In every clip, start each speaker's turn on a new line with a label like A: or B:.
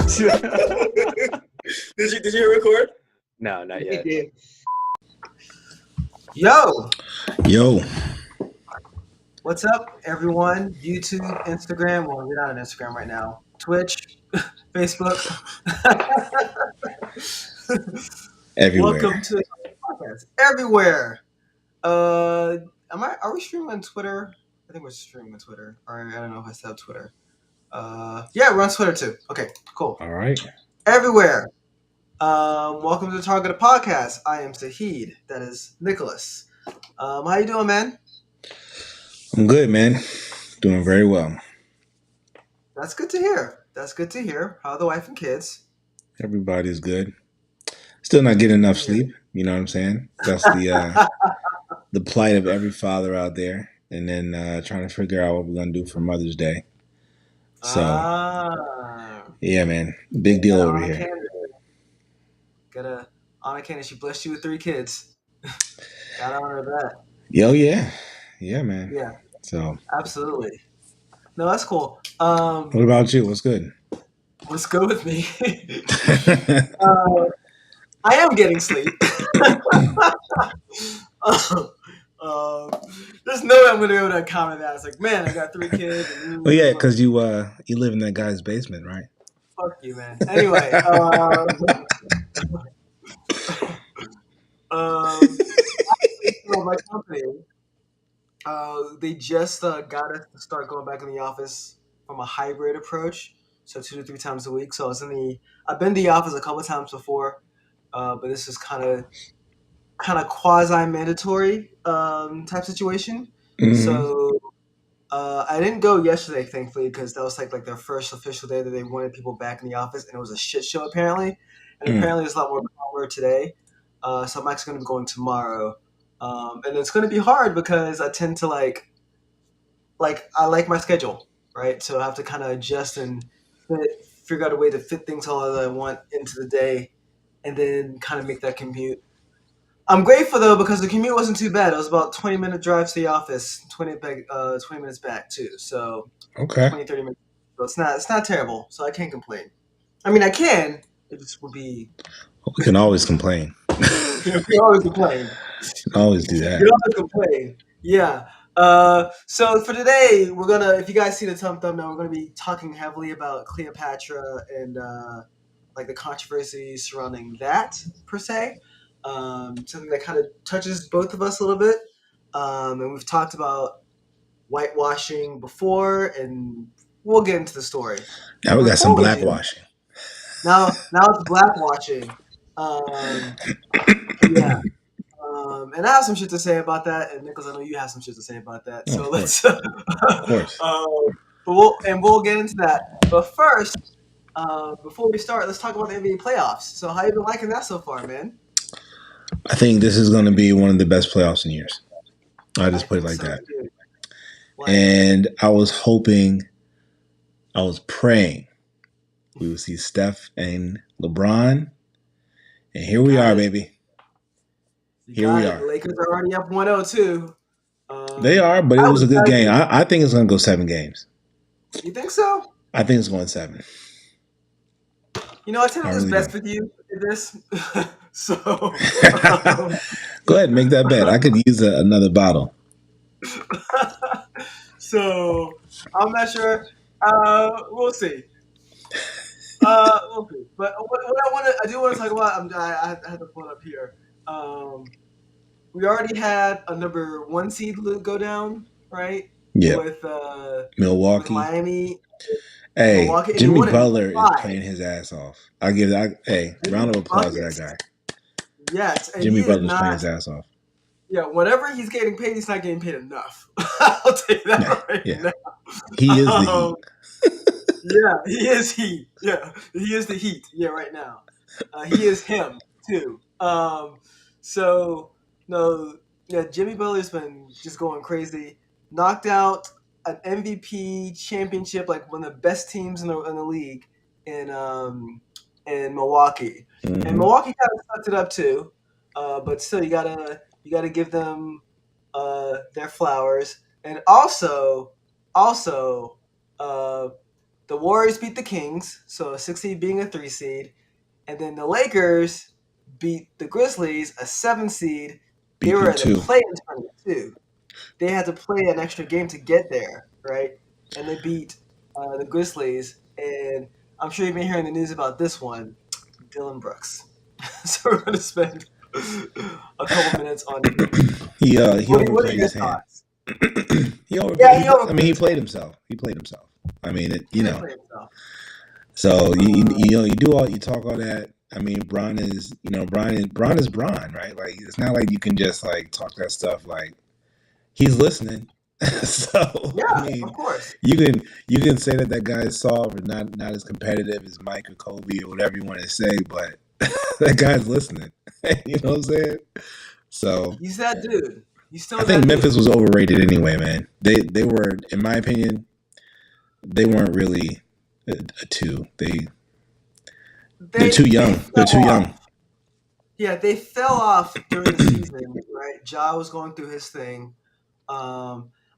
A: Did you record?
B: No, not yet.
C: Yo,
A: What's up, everyone? YouTube, Instagram. Well, we're not on Instagram right now. Twitch, Facebook.
C: everywhere.
A: Welcome to the podcast. Everywhere. Are we streaming on Twitter? I think we're streaming on Twitter. Or I don't know if I set up Twitter. Yeah, we're on Twitter too. Okay, cool.
C: All right.
A: Everywhere. Welcome to the Targeted Podcast. I am Sahid. That is Nicholas. How you doing, man?
C: I'm good, man. Doing very well.
A: That's good to hear. How are the wife and kids?
C: Everybody's good. Still not getting enough sleep. You know what I'm saying? That's the plight of every father out there. And then trying to figure out what we're gonna do for Mother's Day. So yeah, man, big deal over here.
A: Gotta honor Candace. She blessed you with 3 kids. Gotta honor that.
C: Yo, yeah, man.
A: Yeah.
C: So
A: absolutely. No, that's cool.
C: What about you? What's good?
A: What's good with me? I am getting sleep. There's no way I'm gonna be able to comment that. It's like, man, I got 3 kids.
C: Well, yeah, because you live in that guy's basement, right?
A: Fuck you, man. Anyway, my company, they just got us to start going back in the office from a hybrid approach, so 2 to 3 times a week. So I've been to the office a couple of times before, but this is kind of quasi-mandatory type situation.
C: Mm-hmm.
A: So I didn't go yesterday, thankfully, because that was like their first official day that they wanted people back in the office, and it was a shit show apparently. And apparently there's a lot more calmer today. So I'm actually going to be going tomorrow. And it's going to be hard because I tend to I like my schedule, right? So I have to kind of adjust and figure out a way to fit things all that I want into the day, and then kind of make that commute. I'm grateful though because the commute wasn't too bad. It was about 20-minute drive to the office, 20 minutes back too. So
C: okay,
A: 20, 30 minutes. So it's not terrible. So I can't complain. I mean, I can. It just would be.
C: We can always complain.
A: You can always complain.
C: Always do that.
A: You can always complain. Yeah. So for today, if you guys see the thumbnail, we're gonna be talking heavily about Cleopatra and the controversy surrounding that per se. Something that kind of touches both of us a little bit. And we've talked about whitewashing before, and we'll get into the story.
C: Now we got some blackwashing.
A: Now it's blackwashing. Yeah. And I have some shit to say about that, and Nicholas, I know you have some shit to say about that. So let's. Of
C: course.
A: We'll get into that. But first, before we start, let's talk about the NBA playoffs. So how you been liking that so far, man?
C: I think this is going to be one of the best playoffs in years. I just put it like that. And I was praying we would see Steph and LeBron, and here we are, baby. Here we are.
A: The Lakers are already up 1-0 too.
C: They are, but it was a good game. I think it's going to go 7 games.
A: You think so?
C: I think it's going 7.
A: You know, I tend to do best with you in this. So
C: go ahead, make that bet. I could use another bottle.
A: So I'm not sure. We'll see. We'll see. But what I do want to talk about. I have to pull it up here. We already had a number 1 seed go down, right?
C: Yeah.
A: With
C: Milwaukee,
A: with Miami.
C: Hey,
A: Milwaukee,
C: Jimmy Butler is playing his ass off. I give that. Hey, round of applause to that guy.
A: Yes,
C: Jimmy Butler's playing his ass off.
A: Yeah, whatever he's getting paid, he's not getting paid enough. I'll tell you that now.
C: He is the Heat.
A: Yeah, he is Heat. Yeah, he is the Heat. Yeah, right now. He is him, too. Jimmy Butler's been just going crazy. Knocked out an MVP championship, like one of the best teams in the league in Milwaukee.
C: Mm-hmm.
A: And Milwaukee kind of sucked it up, too. But still, you gotta give them their flowers. And also, the Warriors beat the Kings, so a 6 seed being a 3 seed, and then the Lakers beat the Grizzlies, a 7 seed. They
C: Beat
A: were
C: them
A: in the
C: too.
A: play-in tournament too. They had to play an extra game to get there, right? And they beat the Grizzlies. And I'm sure you've been hearing the news about this one, Dylan Brooks. So we're going to spend a couple minutes on him.
C: He
A: What are
C: overplayed
A: your
C: his hand.
A: thoughts?
C: He
A: Yeah,
C: overplayed.
A: he
C: I mean, he
A: overplayed.
C: played himself. He played himself. I mean,
A: He did play himself.
C: So you do all, you talk all that. I mean, Bron is Bron is Bron, right? Like it's not like you can just like talk that stuff. Like he's listening. So I
A: Yeah,
C: mean,
A: of course.
C: you can say that guy is soft or not as competitive as Mike or Kobe or whatever you want to say, but that guy's listening. You know what I'm saying? So
A: He's that dude. He's still
C: I think
A: that
C: Memphis
A: dude.
C: was overrated anyway, man. They were, in my opinion, they weren't really a two. They're
A: They
C: too young. They're
A: fell
C: too young.
A: off. Yeah, they fell off during the season, right? Ja was going through his thing.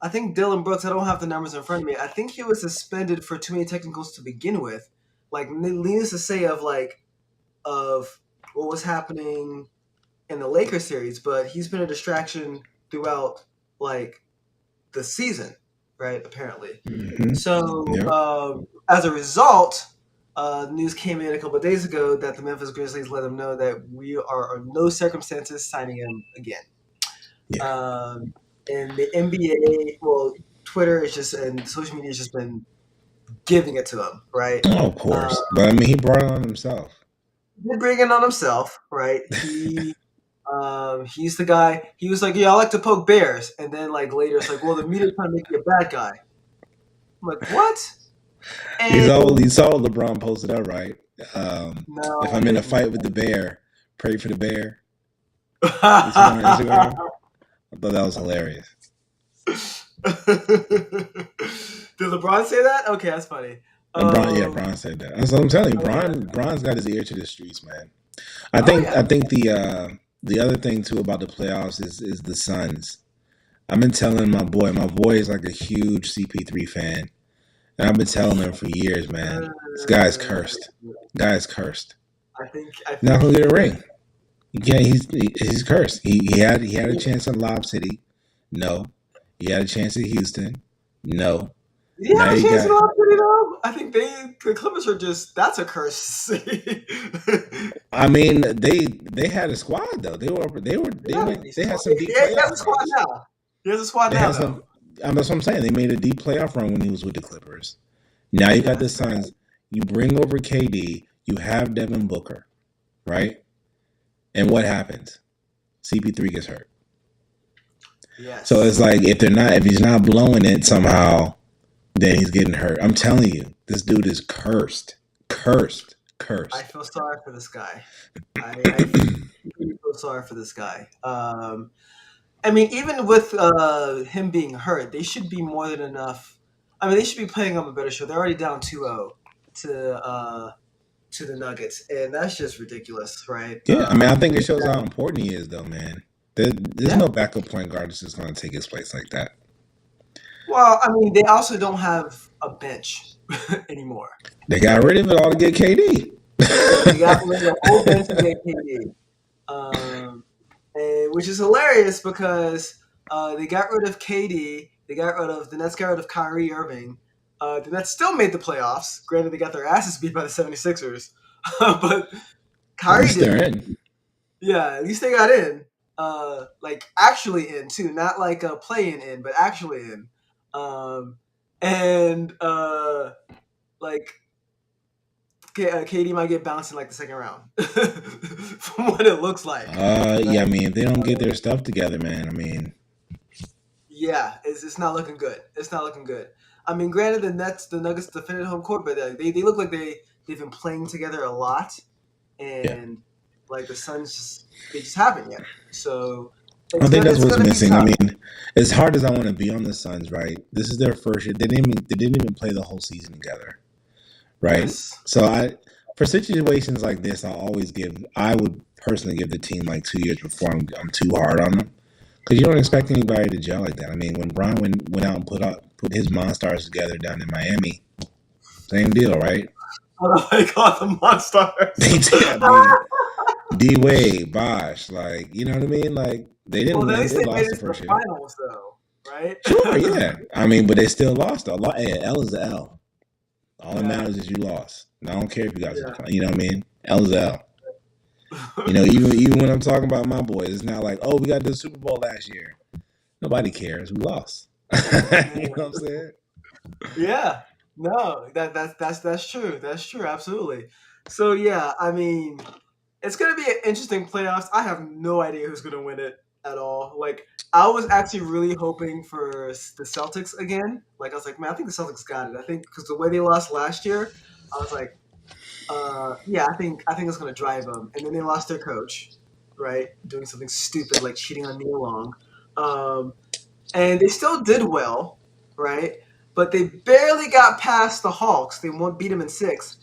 A: I think Dylan Brooks, I don't have the numbers in front of me. I think he was suspended for too many technicals to begin with. Like, needless to say, of what was happening in the Lakers series, but he's been a distraction throughout like the season, right? Apparently.
C: Hmm.
A: So
C: Yep.
A: as a result, news came in a couple of days ago that the Memphis Grizzlies let him know that we are under no circumstances signing him again.
C: Yeah.
A: And the NBA, well, Twitter is just and social media has just been giving it to him, right?
C: Oh, of course. But I mean, he brought it on himself.
A: He's bringing it on himself, right? He's the guy. He was like, "Yeah, I like to poke bears," and then like later, it's like, "Well, the media's trying to make you a bad guy." I'm like, "What?"
C: You
A: And
C: saw LeBron posted up, right?
A: no,
C: If
A: I
C: I'm in a
A: didn't.
C: fight with the bear, pray for the bear. You see that on Instagram? I thought that was hilarious.
A: Did LeBron say that? Okay, that's funny.
C: And
A: Um,
C: Bron said that. That's what I'm telling you.
A: oh yeah.
C: Bron's got his ear to the streets, man.
A: Oh
C: I
A: yeah.
C: think the other thing too about the playoffs is the Suns. I've been telling my boy is like a huge CP3 fan, and I've been telling him for years, man. This guy's cursed. Guy's cursed.
A: I
C: He's not
A: think
C: gonna
A: he
C: get a
A: is.
C: ring. He's cursed. He had a chance in Lob City. No. He had a chance at Houston. No.
A: Did he
C: Now
A: have a
C: he
A: chance in
C: got.
A: all three though? I think the Clippers are just that's a curse.
C: I mean, they had a squad though.
A: Yeah,
C: They had some deep
A: he has a
C: playoff
A: squad
C: runs.
A: now. He has a squad
C: They
A: now
C: had
A: though.
C: some. That's what I'm saying. They made a deep playoff run when he was with the Clippers. Now you got the
A: Yes.
C: Suns. You bring over KD. You have Devin Booker, right? And what happens? CP3 gets hurt. So it's
A: Yes.
C: like if he's not blowing it somehow, then he's getting hurt. I'm telling you, this dude is cursed, cursed,
A: I
C: cursed.
A: feel sorry for this guy. I really feel sorry for this guy. I mean, even with him being hurt, they should be more than enough. I mean, they should be playing up a better show. They're already down 2-0 to the Nuggets, and that's just ridiculous, right?
C: Yeah, I mean, I think it shows how important he is, though, man. There's
A: Yeah.
C: no backup point guard that's just going to take his place like that.
A: Well, I mean, they also don't have a bench anymore.
C: They got
A: Right?
C: rid of it all to get KD.
A: They got rid of the whole bench to get KD, and, which is hilarious because they got rid of KD. The Nets got rid of Kyrie Irving. The Nets still made the playoffs. Granted, they got their asses beat by the 76ers. But
C: At
A: Kyrie
C: least they're
A: didn't.
C: in.
A: Yeah, at least they got in. Like actually in too, not like a playing in, but actually in. Um, and like KD might get bounced in like the second round, from what it looks like.
C: Yeah, I
A: Right?
C: mean, if they don't get their stuff together, man, I mean,
A: Yeah, it's not looking good. It's not looking good. I mean, granted, the Nuggets defended home court, but they look like they've been playing together a lot,
C: yeah.
A: and like the Suns they just haven't yet. So
C: I think that's
A: it's
C: what's
A: gonna be
C: missing. I
A: tough.
C: mean, as hard as I want to be on the Suns, right? This is their first year. They didn't even play the whole season together, right?
A: Yes.
C: So for situations like this, I would personally give the team like 2 years before I'm too hard on them. Because you don't expect anybody to gel like that. I mean, when Brian went out and put his Monstars together down in Miami, Same deal, right?
A: They call them Monstars.
C: They did. I mean, D Wade, Bosh, like you know what I mean? Like they didn't
A: Well, at
C: win.
A: least
C: They
A: they made
C: lost
A: it
C: the
A: to the
C: first year.
A: finals, though, right?
C: Sure, yeah. I mean, but they still lost a lot. Hey, L is the L. All that
A: Yeah,
C: matters is you lost. I don't care if you got to the
A: yeah.
C: final. You know what I mean? L is L. You know, even when I'm talking about my boys, it's not like, oh, we got to the Super Bowl last year. Nobody cares. We lost. You know what I'm saying?
A: Yeah, no, that's true. That's true. Absolutely. So yeah, I mean, it's gonna be an interesting playoffs. I have no idea who's gonna win it at all. Like, I was actually really hoping for the Celtics again. Like, I was like, man, I think the Celtics got it. I think because the way they lost last year, I was like, yeah, I think it's gonna drive them. And then they lost their coach, right, doing something stupid like cheating on Neil Long. Um, and they still did well, right? But they barely got past the Hawks. They beat them in six.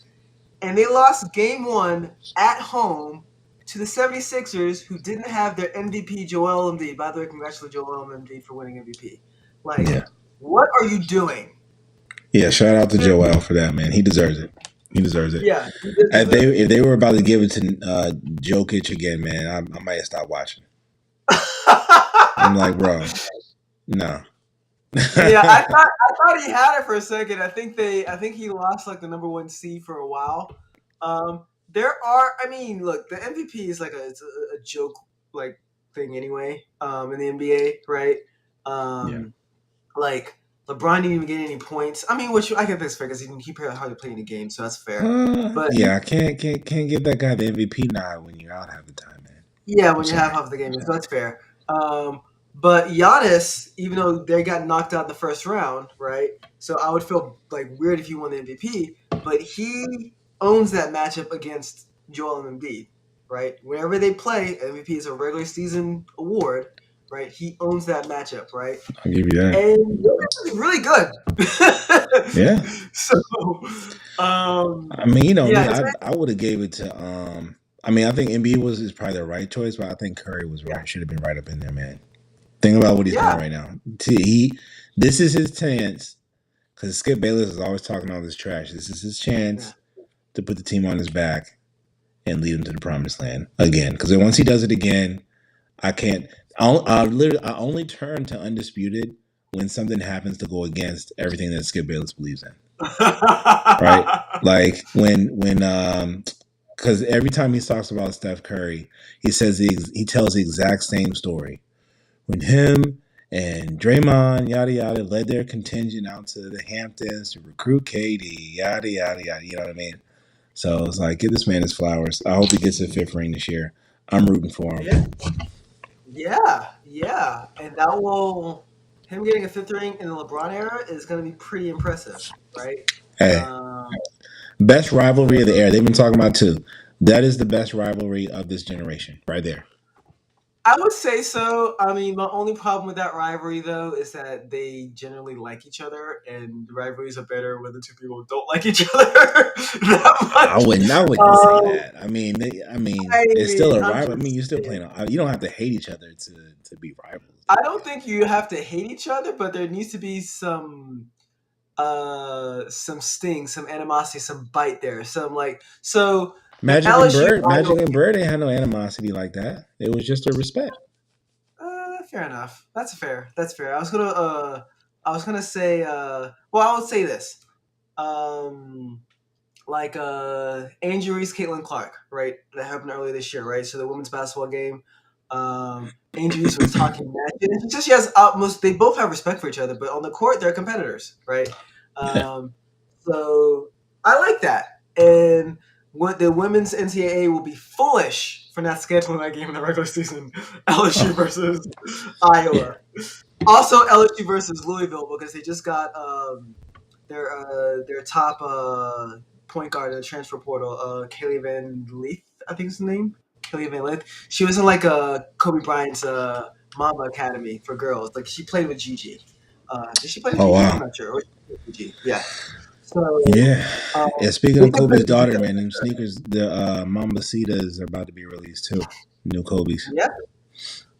A: And they lost game one at home to the 76ers, who didn't have their MVP, Joel Embiid. By the way, congratulations, Joel Embiid, for winning MVP. Like,
C: Yeah.
A: what are you doing?
C: Yeah. Shout out to Joel for that, man. He deserves it. He deserves it.
A: Yeah, he did deserve
C: If they were about to give it to Jokic again, man, I might have stopped watching.
A: it.
C: I'm like, bro, no.
A: Yeah, I thought he had it for a second. I think he lost like the number one seed for a while. I mean, look, the MVP is like a joke like thing anyway. In the NBA, right?
C: Yeah.
A: Like LeBron didn't even get any points. I mean, which I get this fair because he hardly played in the game, so that's fair. But
C: Yeah, I can't give that guy the MVP nod when you're out half the time, man.
A: yeah,
C: I'm
A: when you have
C: sorry.
A: half the game, so that's fair. But Giannis, even though they got knocked out in the first round, right? So I would feel like weird if he won the MVP, but he owns that matchup against Joel Embiid, right? Whenever they play, MVP is a regular season award, right? He owns that matchup, right?
C: I'll give you that.
A: And Giannis is really good.
C: Yeah.
A: So,
C: I mean, you know me,
A: yeah,
C: I would have gave it to I mean, I think Embiid is probably the right choice, but I think Curry was
A: yeah,
C: right. Should have been right up in there, man. Think about what he's doing
A: yeah.
C: right now. This is his chance because Skip Bayless is always talking all this trash. This is his
A: Yeah.
C: chance to put the team on his back and lead him to the promised land again. Because once he does it again, I can't. I only turn to Undisputed when something happens to go against everything that Skip Bayless believes in. Right? Like because every time he talks about Steph Curry, he tells the exact same story. When him and Draymond, yada yada, led their contingent out to the Hamptons to recruit KD, yada yada yada. You know what I mean? So it's like, give this man his flowers. I hope he gets a fifth ring this year. I'm rooting for him.
A: Yeah. Yeah, and that will him getting a fifth ring in the LeBron era is going to be pretty impressive, right?
C: Hey,
A: Um,
C: best rivalry of the era. They've been talking about two. That is the best rivalry of this generation, right there.
A: I would say so. I mean, my only problem with that rivalry, though, is that they generally like each other, and rivalries are better when the two people don't like each other that
C: I
A: much.
C: wouldn't. I wouldn't say
A: Um,
C: that. I mean,
A: I
C: it's still
A: mean,
C: a
A: I'm
C: rival. I
A: just
C: mean, you're still
A: saying.
C: playing. You don't have to hate each other to be rivals.
A: I don't think you have to hate each other, but there needs to be some sting, some animosity, some bite there. Some like so the LSU
C: Magic and
A: rivalry.
C: Bird ain't had no animosity like that. It was just a respect.
A: Fair enough. That's fair. That's fair. I was gonna say well I would say this. Um like Angie Reese, Caitlin Clark, right? That happened earlier this year, right? So the women's basketball game. Angie Reese was talking mad. It's just she has utmost. They both have respect for each other, but on the court they're competitors, right?
C: Yeah.
A: Um, so I like that. And what the women's NCAA will be foolish for not scheduling that game in the regular season. LSU
C: Oh,
A: versus
C: yeah.
A: Iowa. Also LSU versus Louisville because they just got their top point guard in the transfer portal, Kaylee Van Leith, I think is the name. Kaylee Van Leith. She was in like Kobe Bryant's Mamba Academy for girls. Like she played with Gigi. Did she play with
C: Oh
A: Gigi? I'm
C: wow.
A: not sure. Or she played with Gigi. Yeah. So
C: Yeah.
A: um,
C: Yeah. Speaking
A: they
C: of
A: can play
C: Kobe's
A: with Gigi.
C: daughter, man, them sneakers, the Mambacitas are about to be released too. New Kobe's.
A: Yeah.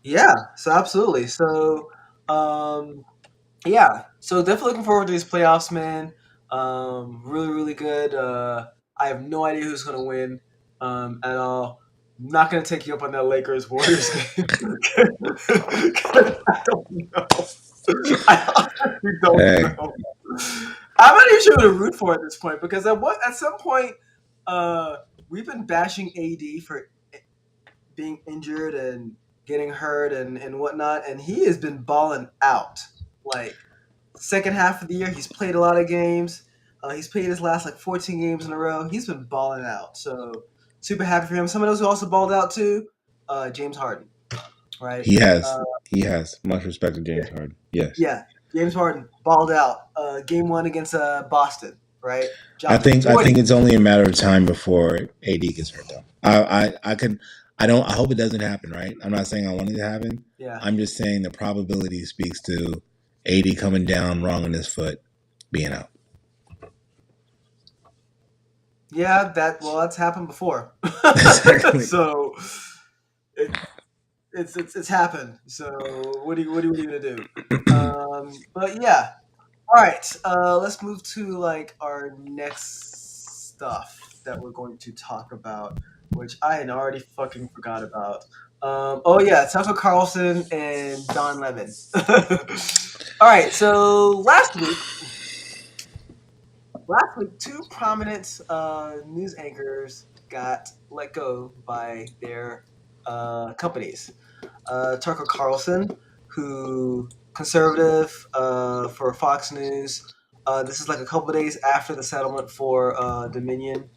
A: Yeah. So absolutely. So um, yeah. So definitely looking forward to these playoffs, man. Really, really good. I have no idea who's going to win at all. I'm not going to take you up on that Lakers Warriors game. 'Cause I don't know. I honestly don't
C: Hey,
A: know. I'm not even sure who to root for at this point because at some point, uh, we've been bashing AD for being injured and getting hurt and whatnot, and he has been balling out. Like second half of the year, he's played a lot of games. He's played his last like 14 games in a row. He's been balling out. So super happy for him. Someone else who also balled out too, James Harden. Right.
C: he has
A: Uh,
C: he has much respect to
A: yeah,
C: James Harden. Yes.
A: yeah. James Harden balled out. Game one against Boston. Right.
C: I
A: Dropping
C: think I
A: 40.
C: think it's only a matter of time before AD gets hurt though. I hope it doesn't happen, right? I'm not saying I want it to happen.
A: Yeah.
C: I'm just saying the probability speaks to AD coming down wrong on his foot, being out.
A: Yeah. That's happened before.
C: Exactly.
A: So it, it's happened. So what are you gonna do? But yeah. All right. Let's move to like our next stuff that we're going to talk about, which I had already fucking forgot about. Oh yeah, Tucker Carlson and Don Lemon. All right. So last week, two prominent news anchors got let go by their companies. Tucker Carlson, who conservative for Fox News. This is like a couple of days after the settlement for Dominion.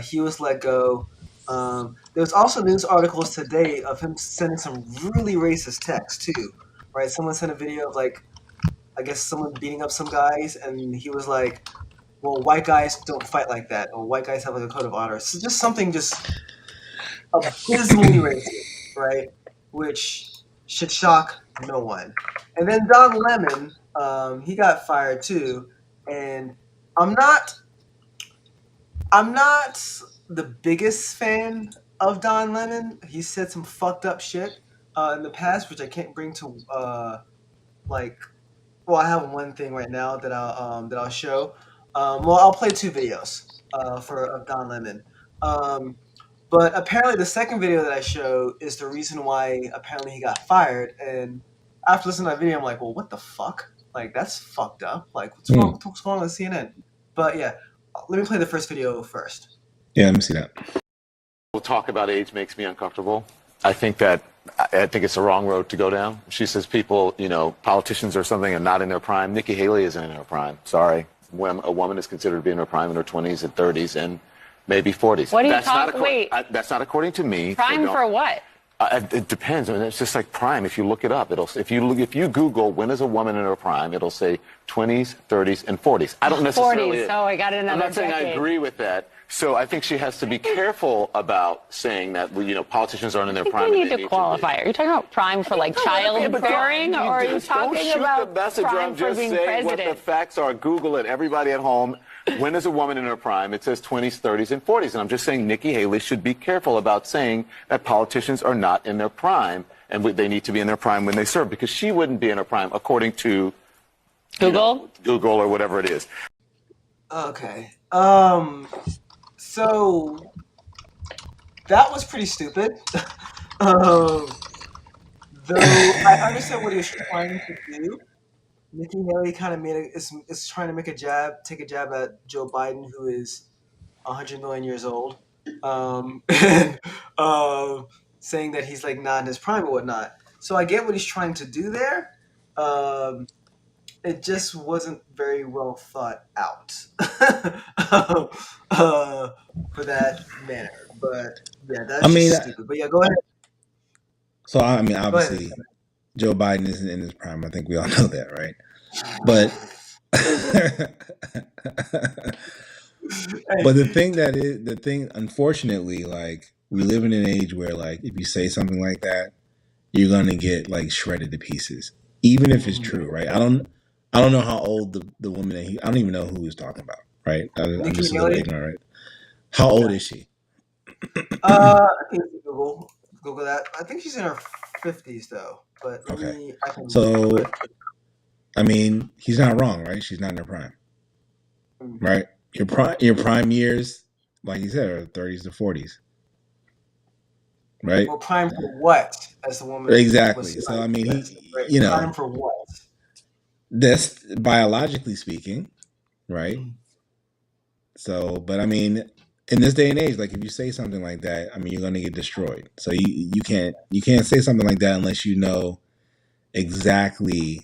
A: He was let go. There was also news articles today of him sending some really racist texts too. Right, someone sent a video of like I guess someone beating up some guys, and he was like, "Well, white guys don't fight like that, or white guys have like a code of honor." So just something just abysmally racist, right? Which should shock no one. And then Don Lemon, he got fired too. And I'm not, I'm not the biggest fan of Don Lemon. He said some fucked up shit in the past, which I can't bring to like. Well, I have one thing right now that I'll show. Well, I'll play two videos for of Don Lemon. Um, but apparently, the second video that I show is the reason why apparently he got fired. And after listening to that video, I'm like, well, what the fuck? Like, that's fucked up. Like, what's wrong?
C: Hmm.
A: What's going on with CNN? But yeah, let me play the first video first.
C: Yeah, let me see that.
B: Talk about age makes me uncomfortable. I think it's the wrong road to go down. She says people, politicians or something are not in their prime. Nikki Haley isn't in her prime. Sorry. When a woman is considered to be in her prime in her 20s and 30s and maybe 40s.
D: What are you talking? Wait.
B: That's not according to me.
D: Prime for what?
B: It depends. I mean, it's just like prime. If you look it up, if you Google when is a woman in her prime, it'll say 20s, 30s, and 40s. I don't necessarily.
D: 40s. Oh, I got another
B: I'm not saying
D: decade.
B: I agree with that. So I think she has to be careful about saying that politicians aren't in their prime.
D: You need to qualify. Are you talking about prime for like childbearing, or are you talking about prime for being president?
B: What the facts are. Google it. Everybody at home. When is a woman in her prime? It says 20s, 30s, and 40s. And I'm just saying Nikki Haley should be careful about saying that politicians are not in their prime and they need to be in their prime when they serve, because she wouldn't be in her prime according to
D: Google?
B: Google or whatever it is.
A: Okay. So that was pretty stupid. Though I understand what he was trying to do. Nikki Haley kind of is trying to take a jab at Joe Biden, who is 100 million years old, and saying that he's like not in his prime or whatnot. So I get what he's trying to do there. It just wasn't very well thought out for that manner. But yeah, that's just stupid. But yeah, go ahead.
C: So I mean,
A: Go ahead.
C: obviously, Joe Biden isn't in his prime. I think we all know that, right? But but the thing, unfortunately, like we live in an age where like if you say something like that, you're gonna get like shredded to pieces, even if it's true, right? I don't know how old the woman I don't even know who he's talking about, right? I'm just a little ignorant, right? How old is she?
A: I think you Google that. I think she's in her 50s though. But
C: Okay.
A: I can.
C: So I mean, he's not wrong, right? She's not in her prime. right? Your prime years, like you said, are 30s to 40s, right?
A: Well, prime for what? As the woman was
C: Exactly. So I
A: like,
C: mean,
A: right?
C: he,
A: Prime for what?
C: that's biologically speaking, right? So, but I mean, in this day and age, like if you say something like that, I mean, you're going to get destroyed. So you can't say something like that unless you know exactly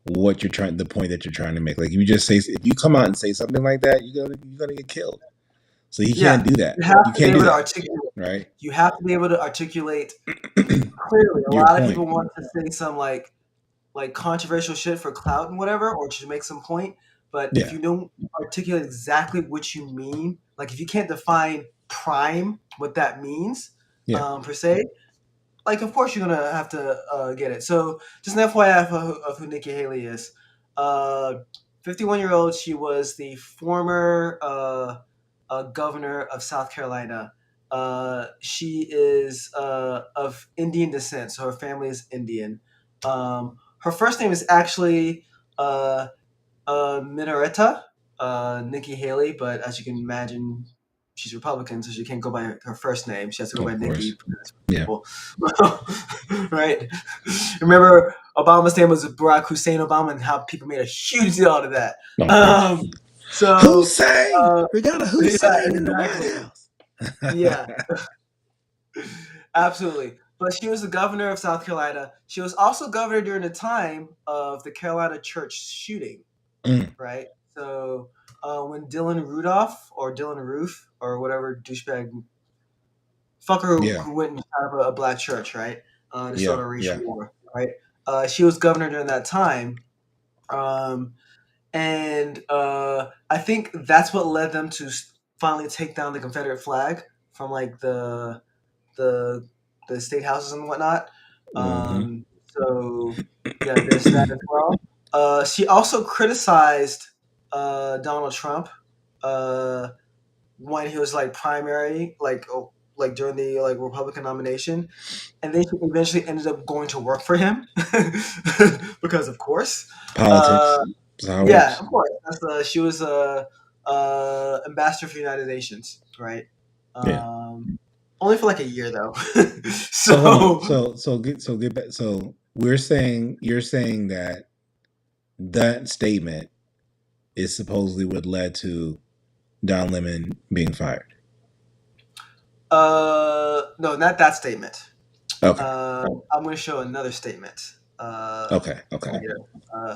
C: what the point that you're trying to make. Like if you come out and say something like that, you're gonna get killed. So you can't do that.
A: You have
C: You
A: to be
C: can't do
A: able to
C: that,
A: articulate.
C: right?
A: You have to be able to articulate clearly. A
C: Your
A: lot of
C: point.
A: people want to say some like controversial shit for clout and whatever, or to make some point. But if
C: Yeah.
A: you don't articulate exactly what you mean, like if you can't define prime, what that means,
C: Yeah.
A: per se, like of course you're gonna have to get it. So just an FYI of who Nikki Haley is. 51-year-old. She was the former governor of South Carolina. She is of Indian descent, so her family is Indian. Her first name is actually Minoretta Nikki Haley, but as you can imagine, she's Republican, so she can't go by her first name. She has to go by Nikki.
C: Yeah.
A: Right? Remember, Obama's name was Barack Hussein Obama, and how people made a huge deal out of that. So
C: Hussein, we got a Hussein in the White House.
A: Yeah, absolutely. But she was the governor of South Carolina. She was also governor during the time of the Carolina church shooting, right? So when Dylan Rudolph or Dylan Roof or whatever douchebag fucker who went and shot up a black church, right? To start a racial war, right? She was governor during that time. And I think that's what led them to finally take down the Confederate flag from like the state houses and whatnot. So yeah, there's that as well. She also criticized Donald Trump when he was like primary, like during the Republican nomination, and they eventually ended up going to work for him because of course
C: politics.
A: Yeah, of course. She was ambassador for the United Nations, right? Only for like a year though.
C: So get back. So you're saying that statement is supposedly what led to Don Lemon being fired.
A: No, not that statement.
C: Okay.
A: I'm going to show another statement.
C: Okay.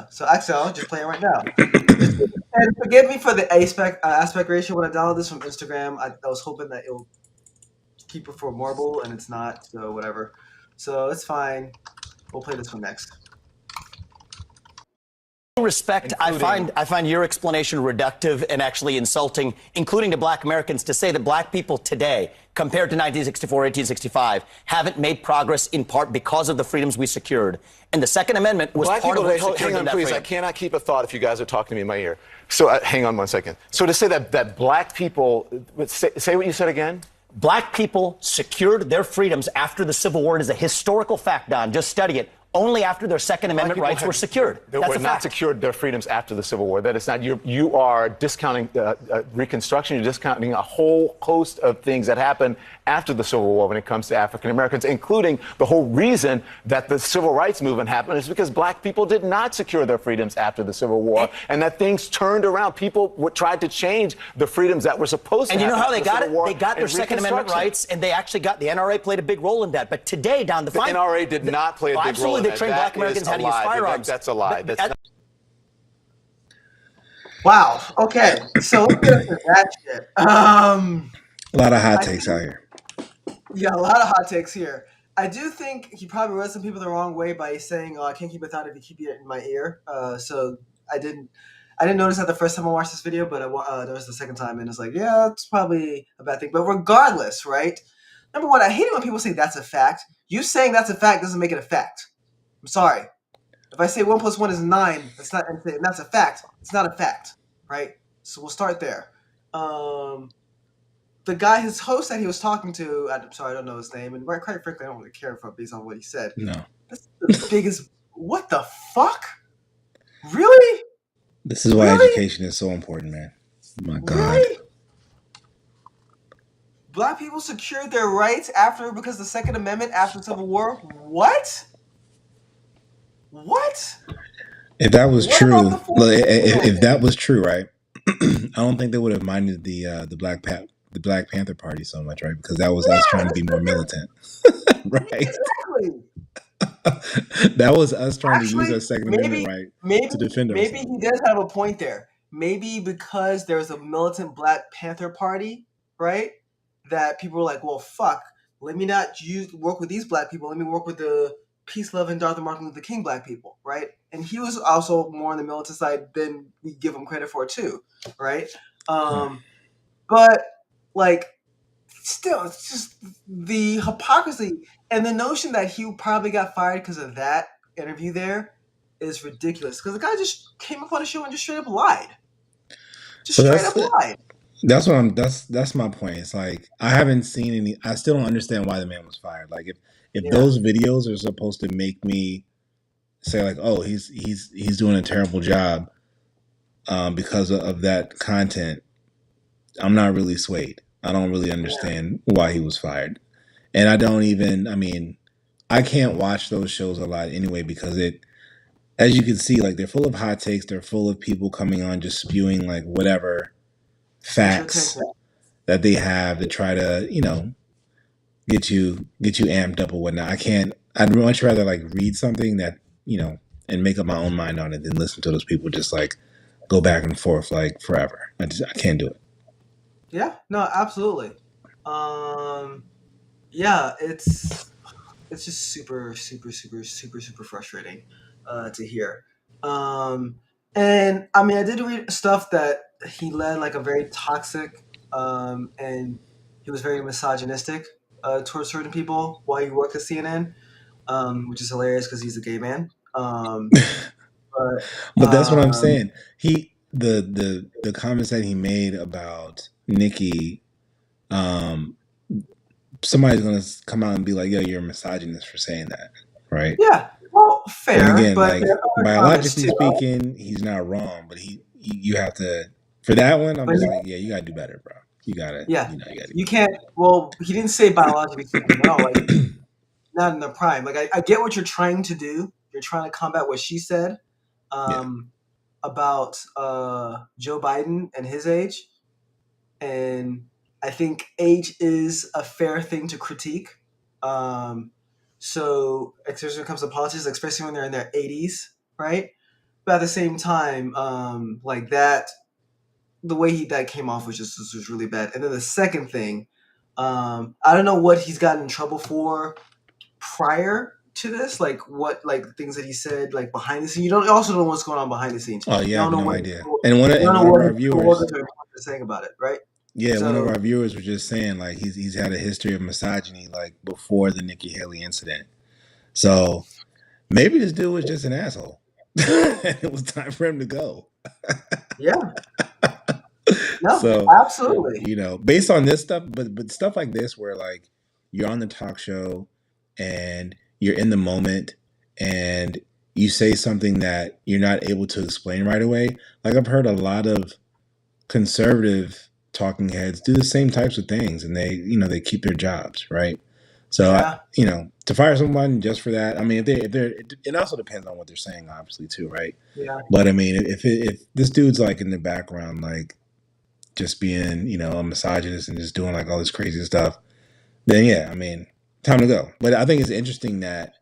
A: So actually, I'll just play it right now. And forgive me for the aspect ratio. When I downloaded this from Instagram, I was hoping that it'll keep it for marble, and it's not. So whatever. So it's fine. We'll play this one next.
E: Respect, I find your explanation reductive and actually insulting, including to black Americans, to say that black people today, compared to 1964, 1865, haven't made progress in part because of the freedoms we secured. And the Second Amendment was part of what secured
B: hang on,
E: that
B: please.
E: freedom.
B: I cannot keep a thought if you guys are talking to me in my ear. So hang on one second. So to say that black people, say what you said again.
E: Black people secured their freedoms after the Civil War. It is a historical fact, Don. Just study it. Only after their Second Amendment rights were secured.
B: They were not secured their freedoms after the Civil War. That is not, you are discounting Reconstruction. You're discounting a whole host of things that happened after the Civil War when it comes to African Americans, including the whole reason that the Civil Rights Movement happened is because black people did not secure their freedoms after the Civil War, and that things turned around. People tried to change the freedoms that were supposed to happen.
E: And you know how they got it?
B: They
E: got their Second Amendment rights, and they actually got the NRA played a big role in that. But today, Don, the
B: NRA did not play a big role in that.
E: They trained black Americans how to use firearms.
B: That's a lie.
A: Wow. Okay. So let's get into that shit.
C: A lot of hot takes out here.
A: Yeah, a lot of hot takes here. I do think he probably read some people the wrong way by saying, "Oh, I can't keep a thought if you keep it in my ear." So I didn't notice that the first time I watched this video, but there was the second time, and it's like, yeah, it's probably a bad thing. But regardless, right? Number one, I hate it when people say that's a fact. You saying that's a fact doesn't make it a fact. I'm sorry. If I say 1 + 1 is 9, and that's a fact. It's not a fact, right? So we'll start there. The guy, his host that he was talking to, I'm sorry, I don't know his name, and quite frankly, I don't really care for based on what he said.
C: No.
A: That's the biggest. What the fuck? Really?
C: This is why
A: Really?
C: education is so important, man. Oh my God.
A: Really? Black people secured their rights because the Second Amendment after the Civil War? What? What?
C: If that was
A: What about the
C: true, like,
A: 14th
C: if
A: Amendment?
C: that was true, right? I don't think they would have minded the Black Panther Party so much, right? Because that was us
A: Yeah,
C: trying to
A: that's
C: be more militant, right?
A: exactly.
C: That was us trying to use
A: Actually,
C: our Second Amendment
A: maybe,
C: right
A: maybe,
C: to defend
A: maybe
C: ourselves.
A: he does have a point there. Maybe because there's a militant Black Panther Party, right? That people were like, well, fuck. Let me not work with these Black people. Let me work with the peace-loving Dr. Martin Luther King Black people, right? And he was also more on the militant side than we give him credit for too, right? But like, still, it's just the hypocrisy and the notion that he probably got fired because of that interview there is ridiculous. Because the guy just came up on the show and just straight up lied. Just
C: So
A: straight up lied.
C: that's my point. It's like I haven't seen any. I still don't understand why the man was fired. Like if
A: Yeah.
C: those videos are supposed to make me say like, oh, he's doing a terrible job because of that content, I'm not really swayed. I don't really understand why he was fired. And I don't even, I mean, I can't watch those shows a lot anyway because as you can see, like they're full of hot takes. They're full of people coming on just spewing like whatever facts that they have to try to, get you amped up or whatnot. I'd much rather like read something that, and make up my own mind on it than listen to those people just like go back and forth like forever. I can't do it.
A: Yeah, no, absolutely. Yeah, it's just super, super, super, super, super frustrating to hear. And I mean, I did read stuff that he led like a very toxic and he was very misogynistic towards certain people while he worked at CNN, which is hilarious because he's a gay man.
C: But that's what I'm
A: Um,
C: saying. The comments that he made about Nikki, um, somebody's gonna come out and be like, "Yo, you're a misogynist for saying that," right?
A: yeah, well,
C: And
A: fair,
C: again,
A: but
C: like
A: there are other comments
C: biologically
A: too.
C: speaking, he's not wrong, but you have to for that one. I'm
A: But
C: just like, yeah, you gotta do better, bro. You gotta,
A: yeah,
C: you gotta do
A: you
C: better.
A: can't. Well, he didn't say biologically speaking. No, like not in the prime. Like I get what you're trying to do. You're trying to combat what she said
C: Yeah,
A: about Joe Biden and his age, and I think age is a fair thing to critique. Um, so especially when it comes to politics, especially when they're in their 80s, right? But at the same time, like that, the way that came off was really bad. And then the second thing, I don't know what he's gotten in trouble for prior to this, like what like things that he said like behind the scenes. You also don't know what's going on behind the scenes.
C: oh, you
A: You
C: have
A: don't know
C: no
A: what
C: idea. And one of,
A: you don't
C: and
A: know
C: one of
A: what
C: our
A: his
C: viewers,
A: coworkers are saying about it, right?
C: yeah, one of
A: So
C: our viewers was just saying like he's had a history of misogyny like before the Nikki Haley incident. So maybe this dude was just an asshole. It was time for him to go.
A: yeah, no,
C: So,
A: absolutely,
C: based on this stuff, but stuff like this where like you're on the talk show and you're in the moment and you say something that you're not able to explain right away. Like I've heard a lot of conservative talking heads do the same types of things and they keep their jobs, right? So
A: yeah,
C: to fire someone just for that, I mean, if they're, it also depends on what they're saying, obviously, too, right?
A: yeah,
C: But I mean, if this dude's like in the background, like just being, a misogynist and just doing like all this crazy stuff, then yeah, I mean, time to go. But I think it's interesting that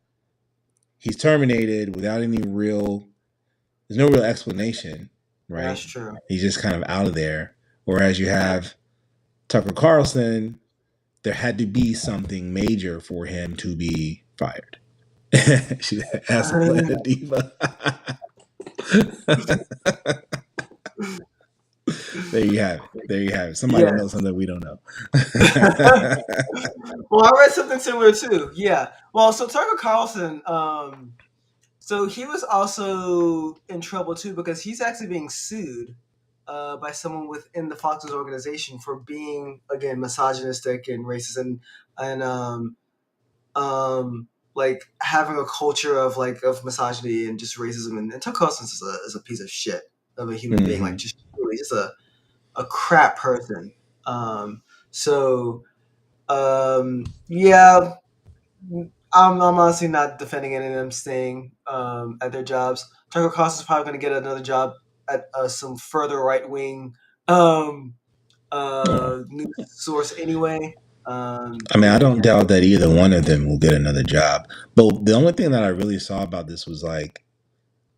C: he's terminated without there's no real explanation, right?
A: that's true.
C: He's just kind of out of there. Whereas you have Tucker Carlson, there had to be something major for him to be fired. She asked a diva. There you have it. There you have it. Somebody
A: Yeah.
C: knows something we don't know.
A: Well, I read something similar too. Yeah. Well, so Tucker Carlson, so he was also in trouble too because he's actually being sued by someone within the Fox News organization for being again misogynistic and racist and like having a culture of of misogyny and just racism and Tucker Carlson is a piece of shit. of a human being, like just really just a crap person. So yeah, I'm honestly not defending any of them staying at their jobs. Tucker Carlson's probably going to get another job at some further right wing news source anyway.
C: I mean, I don't doubt that either one of them will get another job. But the only thing that I really saw about this was like,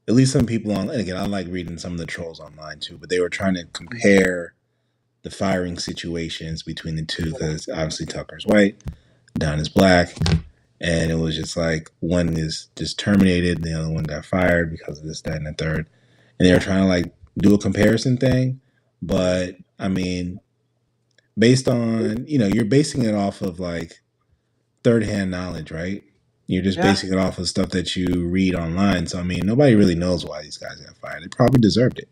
C: at least some people on, and again, I like reading some of the trolls online too, but they were trying to compare the firing situations between the two because obviously Tucker's white, Don is black, and it was just like one is just terminated, and the other one got fired because of this, that, and the third. And they were trying to like do a comparison thing, but I mean, based on you're basing it off of like third-hand knowledge, right? You're just basing it off of stuff that you read online. So I mean, nobody really knows why these guys got fired. They probably deserved it.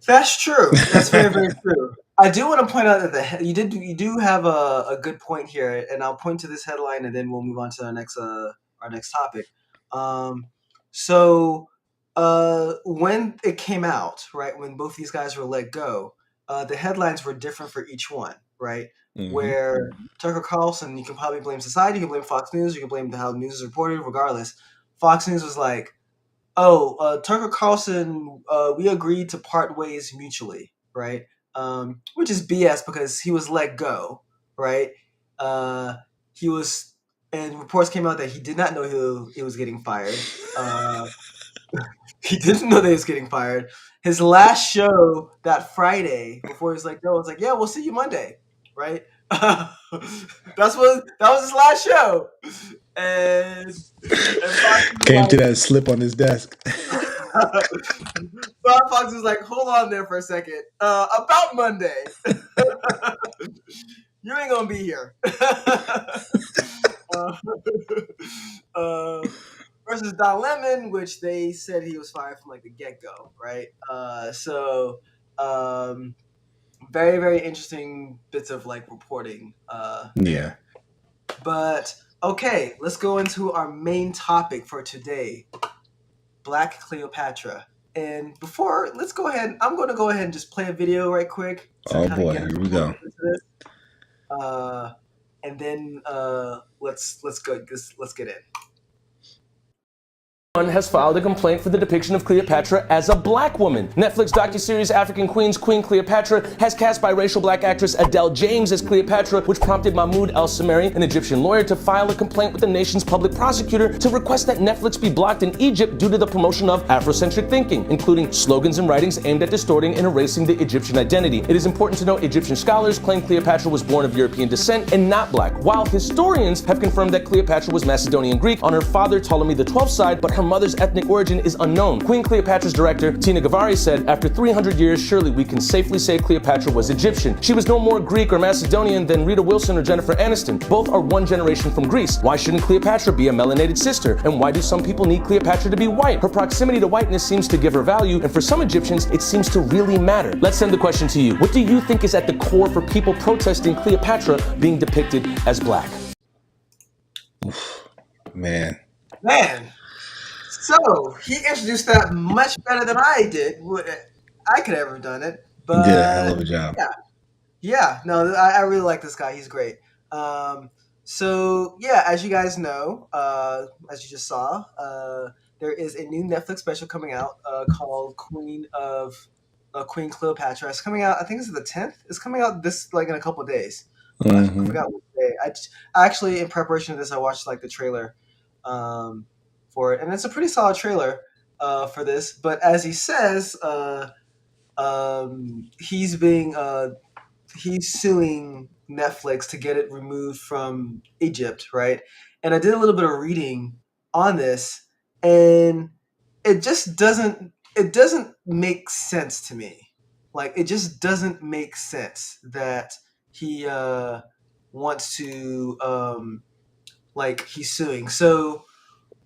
A: That's true. That's very, very true. I do want to point out that you do have a good point here, and I'll point to this headline, and then we'll move on to our next topic. So when it came out, right, when both these guys were let go, the headlines were different for each one, right? Where Tucker Carlson, you can probably blame society, you can blame Fox News, you can blame how the news is reported. Regardless, Fox News was like, "Oh, Tucker Carlson, we agreed to part ways mutually," right? Which is BS because he was let go, right? He was, and reports came out that he did not know he was getting fired. He didn't know that he was getting fired. His last show that Friday before he was like, "No," was like, "Yeah, we'll see you Monday," right? that was his last show, and
C: came to that slip on his desk.
A: Bob Fox was like, "Hold on there for a second. About Monday, you ain't gonna be here." Versus Don Lemon, which they said he was fired from like the get-go, right? So very, very interesting bits of like reporting.
C: Yeah.
A: But okay, let's go into our main topic for today: Black Cleopatra. And before, I'm going to go ahead and just play a video right quick.
C: Oh boy, here we go.
A: And then let's get in.
F: Has filed a complaint for the depiction of Cleopatra as a black woman. Netflix docuseries African Queens Queen Cleopatra has cast biracial black actress Adele James as Cleopatra, which prompted Mahmoud El-Samari, an Egyptian lawyer, to file a complaint with the nation's public prosecutor to request that Netflix be blocked in Egypt due to the promotion of Afrocentric thinking, including slogans and writings aimed at distorting and erasing the Egyptian identity. It is important to note Egyptian scholars claim Cleopatra was born of European descent and not black, while historians have confirmed that Cleopatra was Macedonian Greek on her father Ptolemy XII's side, but her mother's ethnic origin is unknown. Queen Cleopatra's director, Tina Gavari, said, "After 300 years, surely we can safely say Cleopatra was Egyptian. She was no more Greek or Macedonian than Rita Wilson or Jennifer Aniston. Both are one generation from Greece. Why shouldn't Cleopatra be a melanated sister? And why do some people need Cleopatra to be white? Her proximity to whiteness seems to give her value, and for some Egyptians, it seems to really matter." Let's send the question to you. What do you think is at the core for people protesting Cleopatra being depicted as black?
C: Man.
A: So he introduced that much better than I did. I could have ever done it, but
C: he did a hell of a job.
A: Yeah. No, I really like this guy. He's great. So yeah, as you guys know, as you just saw, there is a new Netflix special coming out called Queen Cleopatra. It's coming out. I think it's the 10th. It's coming out this in a couple of days. I forgot what day. I actually, in preparation of this, I watched the trailer for it, and it's a pretty solid trailer for this. But as he says, he's suing Netflix to get it removed from Egypt, right? And I did a little bit of reading on this, and it just doesn't make sense to me. It just doesn't make sense that he wants to he's suing. So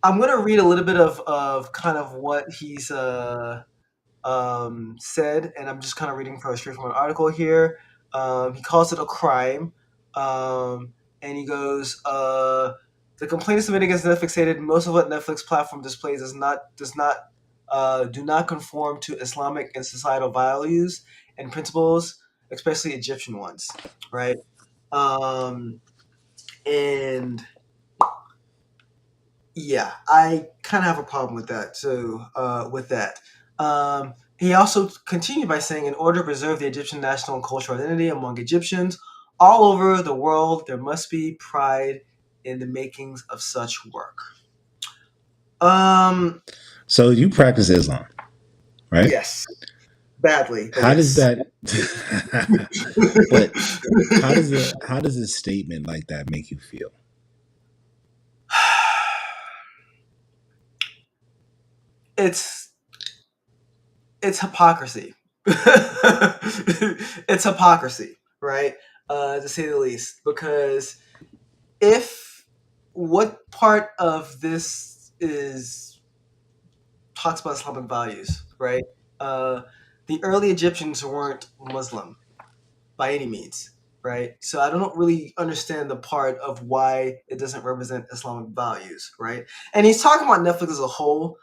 A: I'm gonna read a little bit of kind of what he's said, and I'm just kind of reading straight from an article here. He calls it a crime, and he goes, "The complaint submitted against Netflix stated most of what Netflix platform displays does not do not conform to Islamic and societal values and principles, especially Egyptian ones, right? And yeah, I kind of have a problem with that. So with that, he also continued by saying, in order to preserve the Egyptian national and cultural identity among Egyptians all over the world, there must be pride in the makings of such work.
C: So you practice Islam, right?
A: Yes, badly. But
C: How does
A: yes.
C: that? But how does a statement like that make you feel?
A: It's hypocrisy. It's hypocrisy, right? To say the least, because if what part of this is talks about Islamic values, right? The early Egyptians weren't Muslim by any means, right? So I don't really understand the part of why it doesn't represent Islamic values, right? And he's talking about Netflix as a whole.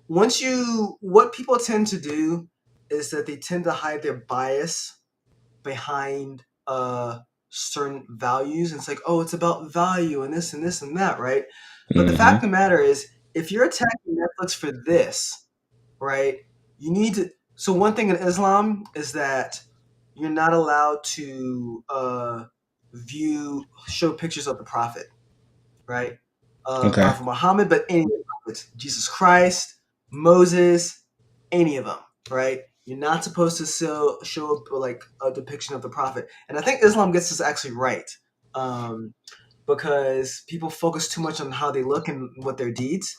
A: What people tend to do is that they tend to hide their bias behind certain values. And it's like, oh, it's about value and this and this and that, right? But the fact of the matter is, if you're attacking Netflix for this, right, you need to. So one thing in Islam is that you're not allowed to show pictures of the prophet, right?
C: Okay.
A: Prophet Muhammad, but any of the prophets, Jesus Christ, Moses, any of them, right? You're not supposed to show up like a depiction of the prophet. And I think Islam gets this actually right, because people focus too much on how they look and what their deeds.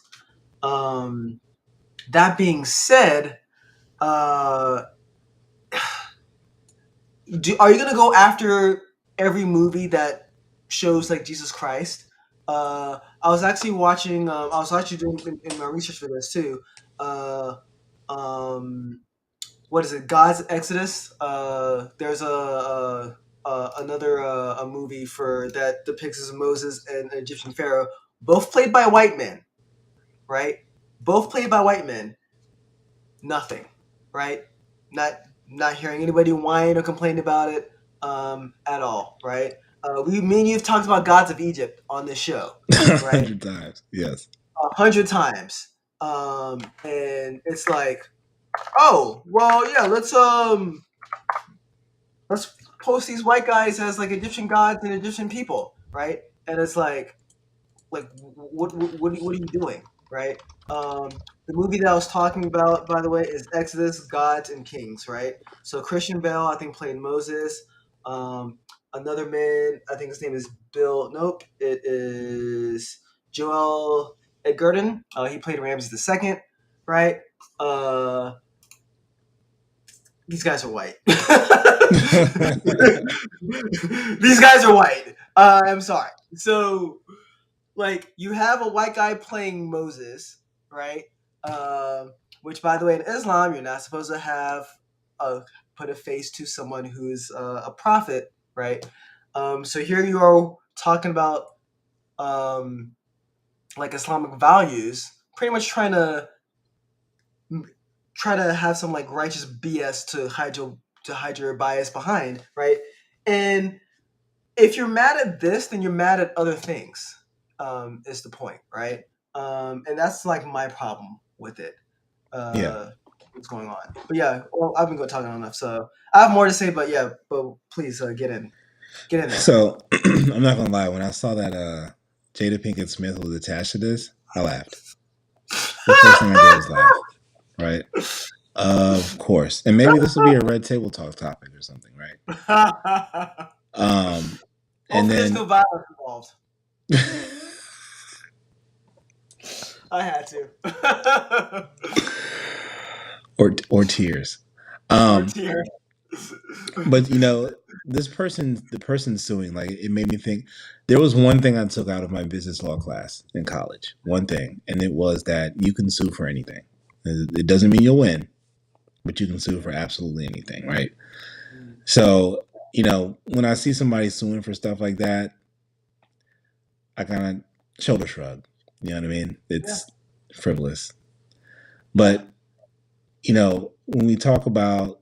A: That being said, are you gonna go after every movie that shows like Jesus Christ? I was actually watching. I was actually doing in my research for this too. What is it? God's Exodus. There's another a movie for that depicts Moses and an Egyptian pharaoh, both played by white men, right? Both played by white men. Nothing, right? Not hearing anybody whine or complain about it at all, right? Me and you've talked about Gods of Egypt on this show, right?
C: 100 times, yes.
A: 100 times, and it's like, oh well, yeah, let's post these white guys as like Egyptian gods and Egyptian people, right? And it's like what are you doing, right? The movie that I was talking about, by the way, is Exodus, Gods and Kings, right? So Christian Bale, I think, played Moses. Another man, I think his name is Bill. Nope, it is Joel Edgerton. He played Ramses II, right? These guys are white. These guys are white. I'm sorry. So, like, you have a white guy playing Moses, right? Which, by the way, in Islam, you're not supposed to have put a face to someone who's a prophet, right? So here you are talking about like Islamic values, pretty much trying to have some like righteous BS to hide your bias behind, right? And if you're mad at this, then you're mad at other things. Is the point, right? And that's like my problem with it.
C: Yeah.
A: What's going on? But yeah, well, I've been talking enough, so I have more to say. But yeah, but please get in there.
C: So I'm not gonna lie. When I saw that Jada Pinkett Smith was attached to this, I laughed. The first thing I did was laugh. Right? Of course. And maybe this will be a Red Table Talk topic or something, right? And then
A: there's no violence involved. I had to.
C: or tears.
A: Or tears.
C: But the person suing, like, it made me think. There was one thing I took out of my business law class in college. One thing, and it was that you can sue for anything. It doesn't mean you'll win, but you can sue for absolutely anything, right? So, when I see somebody suing for stuff like that, I kind of shoulder shrug. You know what I mean? It's frivolous. But when we talk about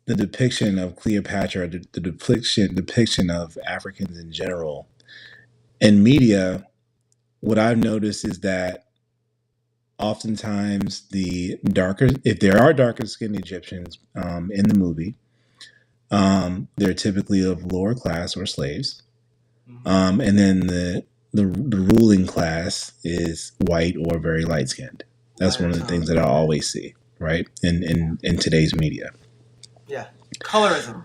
C: the depiction of Cleopatra, the depiction of Africans in general in media, what I've noticed is that oftentimes if there are darker skinned Egyptians in the movie, they're typically of lower class or slaves. And then the ruling class is white or very light skinned. That's one of the things that I always see, right? In today's media.
A: Yeah. Colorism.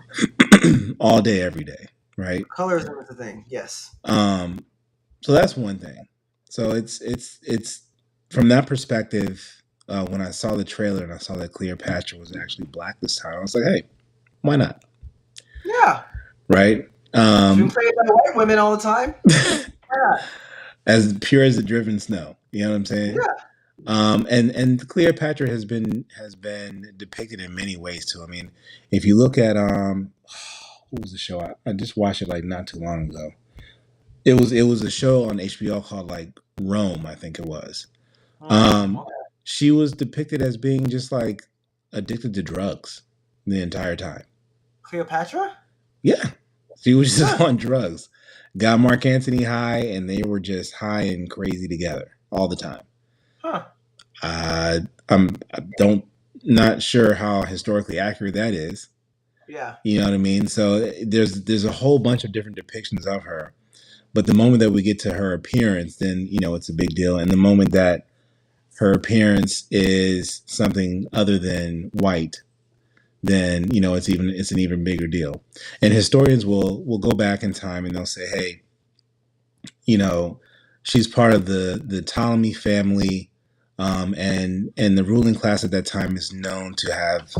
C: All day, every day, right?
A: Colorism is a thing, yes.
C: So that's one thing. So it's from that perspective, when I saw the trailer and I saw that Cleopatra was actually black this time, I was like, hey, why not?
A: Yeah.
C: Right?
A: She's been played by white women all the time. Yeah.
C: As pure as the driven snow. You know what I'm saying?
A: Yeah.
C: And Cleopatra has been depicted in many ways too. I mean, if you look at what was the show? I just watched it like not too long ago. It was a show on HBO called like Rome, I think it was. She was depicted as being just like addicted to drugs the entire time.
A: Cleopatra?
C: Yeah. She was just on drugs. Got Mark Antony high, and they were just high and crazy together all the time.
A: Huh.
C: I'm not sure how historically accurate that is.
A: Yeah.
C: You know what I mean? So there's a whole bunch of different depictions of her. But the moment that we get to her appearance, then, it's a big deal. And the moment that her appearance is something other than white, then, it's an even bigger deal. And historians will go back in time and they'll say, hey, she's part of the Ptolemy family. And the ruling class at that time is known to have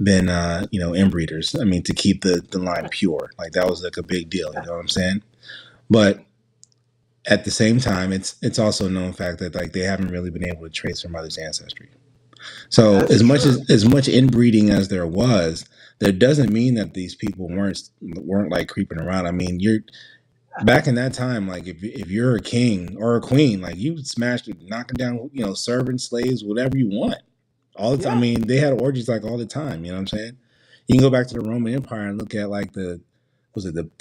C: been, inbreeders. I mean, to keep the line pure. Like that was like a big deal. You know what I'm saying? But at the same time, it's also a known fact that like they haven't really been able to trace their mother's ancestry. So as much inbreeding as there was, there doesn't mean that these people weren't like creeping around. I mean, you're back in that time, like if you're a king or a queen, like you smashed it, knocking down, servants, slaves, whatever you want, all the time. I mean, they had orgies like all the time. You know what I'm saying? You can go back to the Roman Empire and look at like the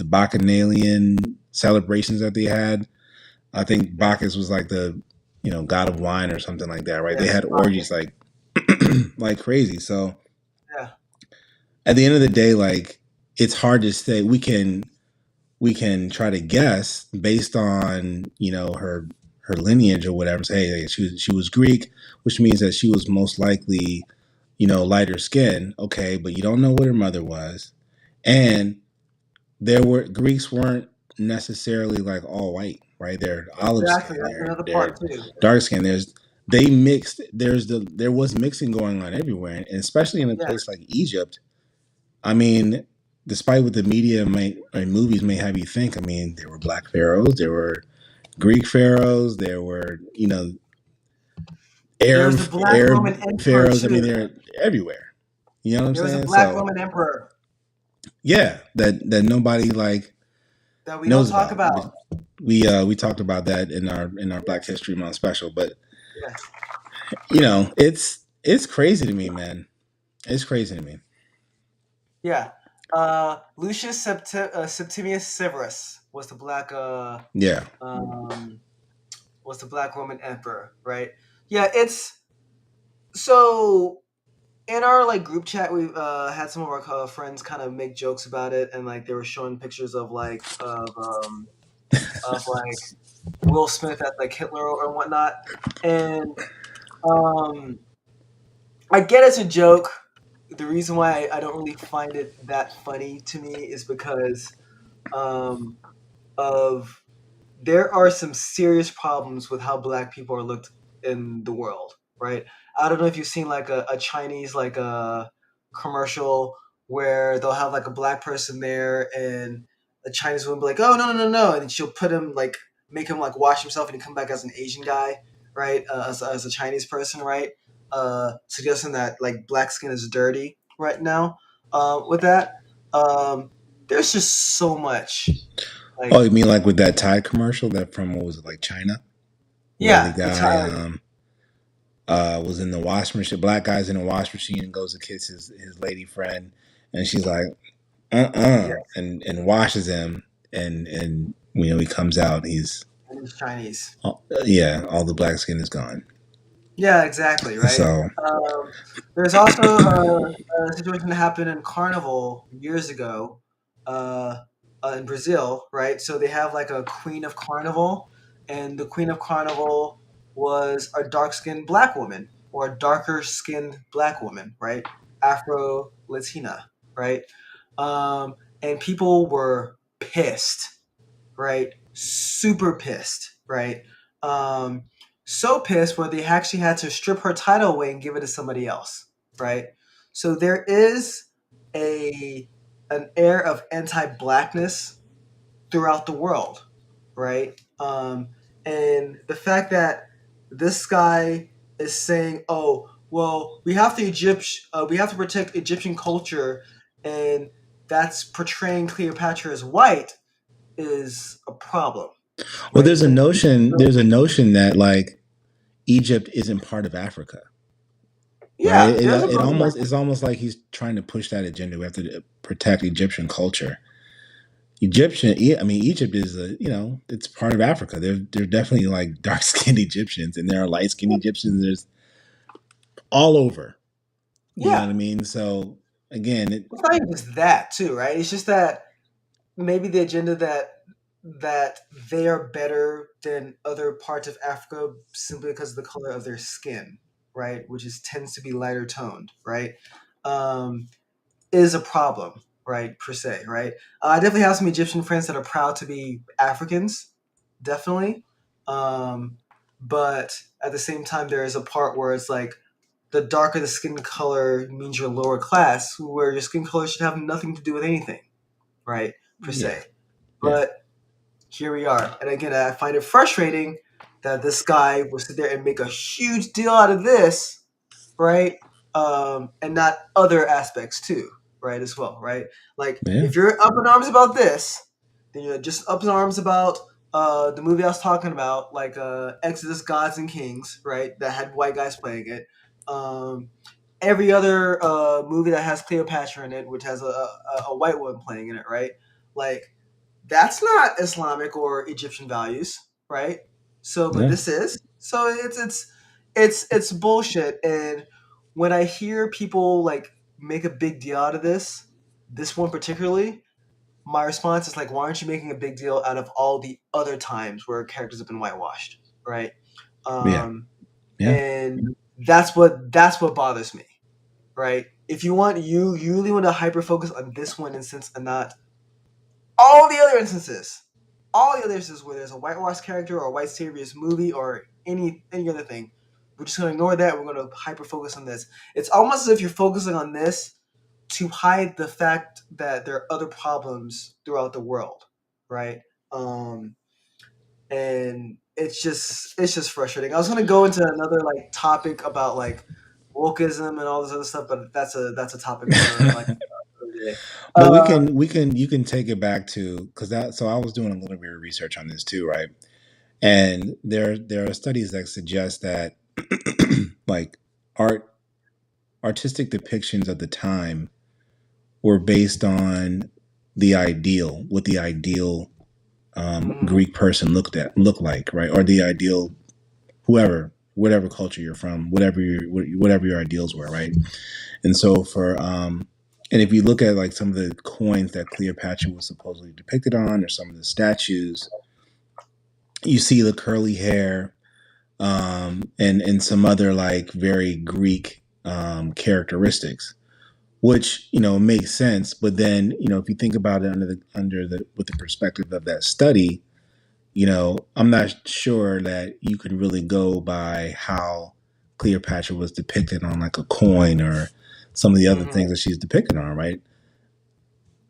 C: Bacchanalian celebrations that they had. I think Bacchus was like the god of wine or something like that, right? They had orgies like like crazy. So at the end of the day, like it's hard to say. We can try to guess based on her lineage or whatever. Say, hey, she was Greek, which means that she was most likely lighter skin. Okay, but you don't know what her mother was, and Greeks weren't necessarily like all white, right? They're olive skin, they're dark skin. There was mixing going on everywhere, and especially in a place like Egypt. I mean, despite what the media and movies may have you think, I mean, there were black pharaohs, there were Greek pharaohs, there were Arab pharaohs. I mean, they're everywhere. You know what I'm saying?
A: There was a black Roman emperor.
C: Yeah, that nobody like
A: that we don't talk about.
C: We talked about that in our Black History Month special, but it's crazy to me, man. It's crazy to me.
A: Yeah. Lucius Septimius Severus was the black was the black Roman emperor, right? Yeah, it's so in our like group chat we had some of our friends kind of make jokes about it, and like they were showing pictures of like Will Smith as like Hitler or whatnot, and I get it's a joke. The reason why I don't really find it that funny to me is because of there are some serious problems with how black people are looked in the world, right? I don't know if you've seen like a Chinese like a commercial where they'll have like a black person there and a Chinese woman be like, oh no, and she'll put him like make him like wash himself and he come back as an Asian guy, right? As a Chinese person, right? Suggesting that like black skin is dirty right now. With that, there's just so much.
C: Like, oh, you mean like with that Tide commercial that from what was it, like China?
A: Yeah,
C: the guy. was in the wash machine. Black guy's in the wash machine and goes to kiss his lady friend, and she's like,
A: Yeah,
C: and washes him, and he comes out, he's
A: and he's Chinese.
C: yeah, all the black skin is gone.
A: Yeah, exactly, right?
C: So
A: There's also a situation that happened in Carnival years ago in Brazil, right? So they have like a Queen of Carnival, and the Queen of Carnival was a dark-skinned black woman or a darker-skinned black woman, right? Afro Latina, right? And people were pissed, right? Super pissed, right? Um, so pissed where they actually had to strip her title away and give it to somebody else, right? So there is an air of anti-blackness throughout the world, right? And the fact that this guy is saying, "Oh, well, we have to protect Egyptian culture," and that's portraying Cleopatra as white is a problem,
C: well,
A: right?
C: there's a notion that like Egypt isn't part of Africa, right?
A: Yeah, there's a problem.
C: It's almost like he's trying to push that agenda. We have to protect Egyptian culture. I mean, Egypt is it's part of Africa. There's definitely like dark skinned Egyptians, and there are light skinned Egyptians. There's all over. You know
A: Yeah,
C: what I mean? So again,
A: it's not even just that too, right? It's just that maybe the agenda that they are better than other parts of Africa simply because of the color of their skin, right? Which is tends to be lighter toned, right? Um, is a problem, right? Per se, right? I definitely have some Egyptian friends that are proud to be Africans, definitely. Um, but at the same time, there is a part where it's like the darker the skin color means you're lower class, where your skin color should have nothing to do with anything, right? Per
C: yeah,
A: se.
C: yeah.
A: But here we are. And again, I find it frustrating that this guy will sit there and make a huge deal out of this, right? And not other aspects too, right? As well, right? Like
C: Yeah.
A: if you're up in arms about this, then you're just up in arms about the movie I was talking about, like Exodus: Gods and Kings, right? That had white guys playing it. Um, every other movie that has Cleopatra in it, which has a white woman playing in it, right? Like that's not Islamic or Egyptian values, right? So, but
C: Yeah.
A: this is. So it's bullshit. And when I hear people like make a big deal out of this one particularly, my response is like, why aren't you making a big deal out of all the other times where characters have been whitewashed, right?
C: Yeah. Yeah.
A: And that's what bothers me, right? If you really want to hyper focus on this one instance and not all the other instances, where there's a whitewashed character or a white savior's movie or any other thing, we're just going to ignore that. We're going to hyper focus on this. It's almost as if you're focusing on this to hide the fact that there are other problems throughout the world, right? And it's just frustrating. I was going to go into another like topic about like wokeism and all this other stuff, but that's a topic for like another day.
C: But you can take it back to because that so I was doing a little bit of research on this too, right? And there are studies that suggest that like artistic depictions of the time were based on what the ideal Greek person looked like, right? Or the ideal whatever culture you're from, whatever your ideals were, right? And so and if you look at like some of the coins that Cleopatra was supposedly depicted on, or some of the statues, you see the curly hair, and some other like very Greek characteristics, which makes sense. But then if you think about it with the perspective of that study, I'm not sure that you can really go by how Cleopatra was depicted on like a coin or some of the other things that she's depicted on, right?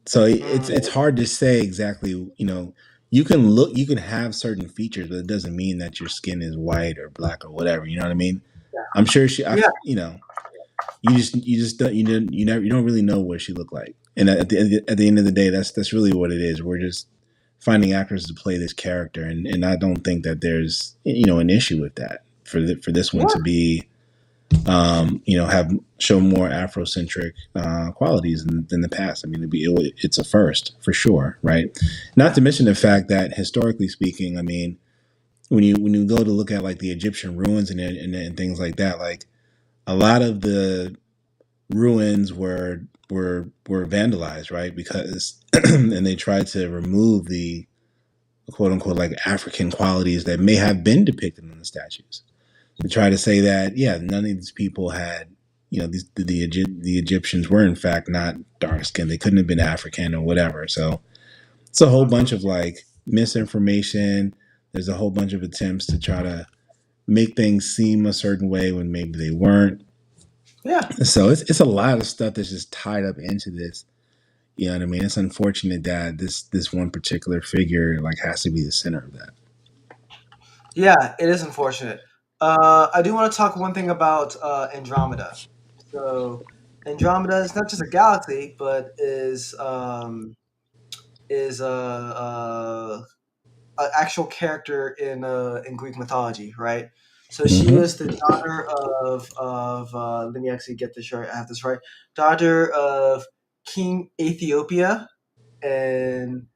C: So it's hard to say exactly. You can have certain features, but it doesn't mean that your skin is white or black or whatever. You know what I mean? I'm sure
A: Yeah.
C: you don't really know what she looked like. And at the end of the day, that's really what it is. We're just finding actors to play this character, and I don't think that there's an issue with that for this one to be have shown more Afrocentric qualities than the past. I mean, it's a first for sure, right? Not to mention the fact that historically speaking, I mean, when you go to look at like the Egyptian ruins and things like that, like a lot of the ruins were vandalized, right? Because and they tried to remove the quote unquote like African qualities that may have been depicted in the statues. To try to say that, yeah, none of these people had, the Egyptians were in fact not dark skinned. They couldn't have been African or whatever. So it's a whole bunch of like misinformation. There's a whole bunch of attempts to try to make things seem a certain way when maybe they weren't.
A: Yeah.
C: So it's a lot of stuff that's just tied up into this. You know what I mean? It's unfortunate that this one particular figure like has to be the center of that.
A: Yeah, it is unfortunate. I do want to talk one thing about Andromeda. So Andromeda is not just a galaxy, but is an actual character in Greek mythology, right? So she
C: Mm-hmm.
A: is the daughter of let me actually get this right. I have this right. Daughter of King Ethiopia and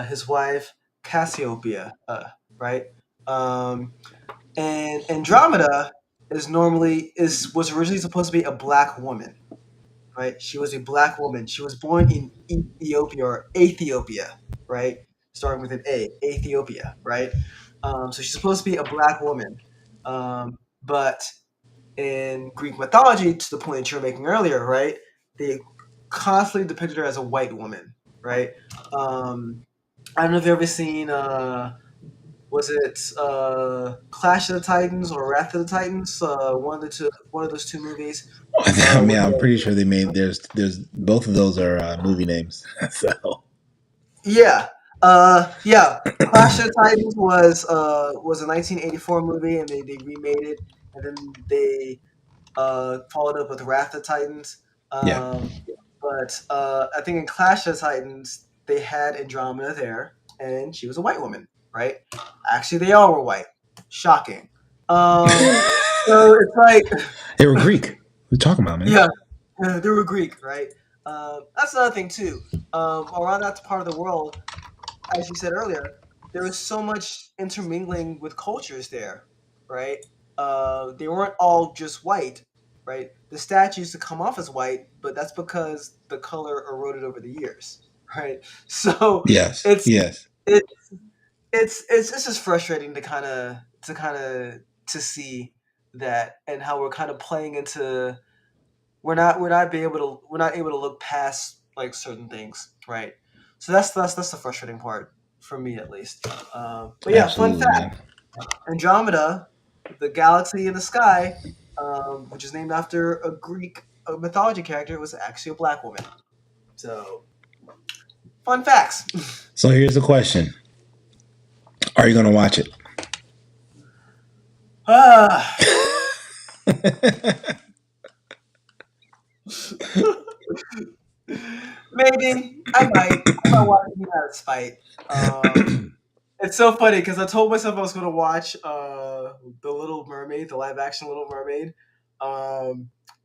A: his wife Cassiopeia, right? Um, and Andromeda was originally supposed to be a black woman, right? She was a black woman. She was born in Ethiopia, right? Starting with an A, Ethiopia, right? So she's supposed to be a black woman, but in Greek mythology, to the point that you were making earlier, right? They constantly depicted her as a white woman, right? I don't know if you've ever seen was it Clash of the Titans or Wrath of the Titans? One of those two movies.
C: I mean,
A: With
C: I'm pretty sure they made there's both of those are movie names. So
A: yeah, yeah. Clash of the Titans was a 1984 movie, and they remade it, and then they followed up with Wrath of the Titans.
C: yeah,
A: But I think in Clash of the Titans they had Andromeda there, and she was a white woman, right? Actually, they all were white. Shocking. So it's like,
C: they were Greek. What are you talking about, man?
A: yeah, they were Greek, right? That's another thing too. Around that part of the world, as you said earlier, there was so much intermingling with cultures there, right? They weren't all just white, right? The statues to come off as white, but that's because the color eroded over the years, right? So
C: Yes,
A: it's
C: yes.
A: it, it's just frustrating to see that, and how we're kind of playing into we're not able to look past like certain things, right? So that's the frustrating part for me, at least. But yeah, fun
C: Absolutely,
A: fact:
C: man.
A: Andromeda, the galaxy in the sky, which is named after a Greek mythology character, was actually a black woman. So fun facts.
C: So here's the question: are you gonna watch it?
A: Ah. Maybe I might. I might watch it out of spite. It's so funny because I told myself I was going to watch the Little Mermaid, the live action Little Mermaid,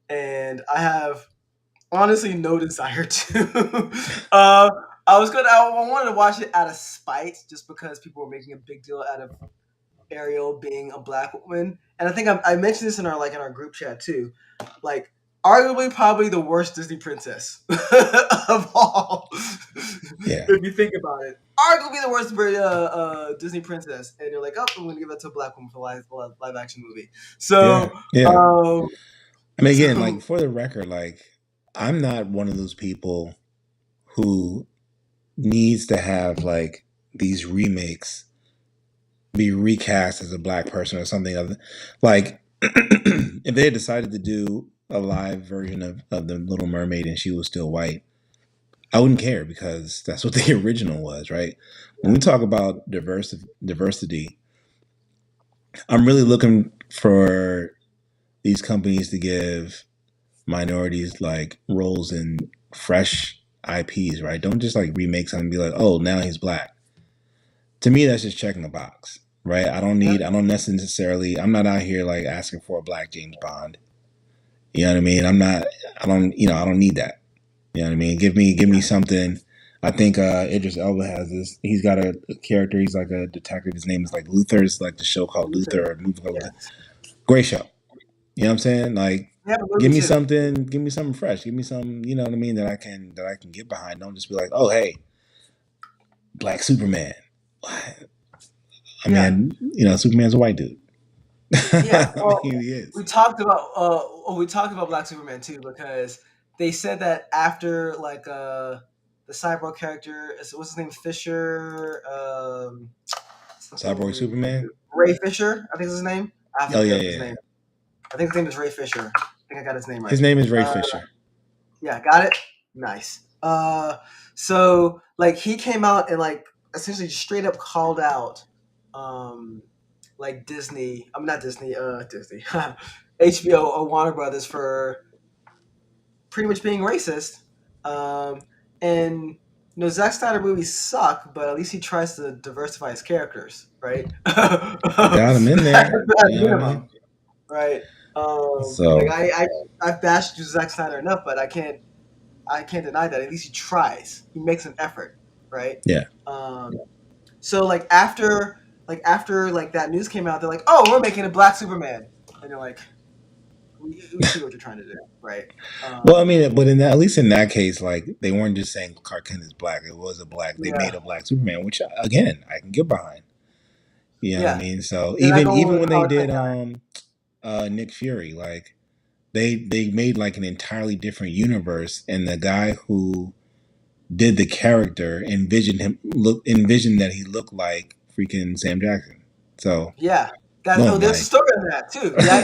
A: and I have honestly no desire to. I wanted to watch it out of spite, just because people were making a big deal out of Ariel being a black woman, and I think I mentioned this in our group chat too. Like, arguably, probably the worst Disney princess of all.
C: Yeah.
A: If you think about it, arguably the worst Disney princess, and you're like, oh, I'm going to give that to a black woman for live action movie. So,
C: Yeah. I mean, again,
A: so-
C: like for the record, like I'm not one of those people who needs to have like these remakes be recast as a black person or something other like if they had decided to do a live version of the Little Mermaid and she was still white, I wouldn't care because that's what the original was, right? When we talk about diversity, I'm really looking for these companies to give minorities like roles in fresh IPs, right? Don't just like remake something and be like, oh, now he's black. To me, that's just checking a box. right? I don't need. I don't necessarily. I'm not out here like asking for a black James Bond. You know what I mean? I'm not. I don't. You know, I don't need that. You know what I mean? Give me something. I think Idris Elba has this. He's got a character. He's like a detective. His name is like Luther. It's like the show called Luther, or a movie called Luther.
A: Yes.
C: Great show. You know what I'm saying? Like,
A: Yeah, but
C: give
A: movie
C: me
A: too.
C: something. Give me something fresh. Give me some. You know what I mean? That I can get behind. Don't just be like, oh hey, Black Superman. What? I
A: Yeah.
C: mean, you know, Superman's a white dude.
A: Yeah,
C: I
A: well,
C: mean, he is.
A: we talked about Black Superman too because they said that after like the cyborg character, what's his name, Fisher,
C: Cyborg Superman.
A: Ray Fisher, I think is his name. I have to
C: Oh
A: look
C: yeah,
A: up his
C: yeah.
A: name. I think his name is Ray Fisher. I think I got his name right.
C: His name is Ray Fisher.
A: Yeah, got it. Nice. So like he came out and like essentially straight up called out, like Disney. I'm not Disney. Disney, HBO or Warner Brothers for pretty much being racist. And you know, Zack Snyder movies suck, but at least he tries to diversify his characters, right?
C: Got him in there.
A: At
C: You know what I
A: minimum,
C: mean?
A: right?
C: So
A: Like I've bashed Zack Snyder enough, but I can't deny that at least he tries. He makes an effort, right?
C: yeah,
A: So like after that news came out, they're like, "Oh, we're making a Black Superman," and they're like, "We see what you're trying to do, right?"
C: well, I mean, but at least in that case, like they weren't just saying Clark Kent is black. It was a black. They made
A: Yeah,
C: a black Superman, which again I can get behind. You know what I
A: yeah.
C: mean? So
A: They're not going
C: even
A: with
C: when
A: a
C: they
A: color
C: did
A: guy.
C: Nick Fury, like they made like an entirely different universe, and the guy who did the character envisioned that he looked like freaking Sam Jackson. So
A: Yeah,
C: boom,
A: there's a
C: like
A: story on that too. Yeah,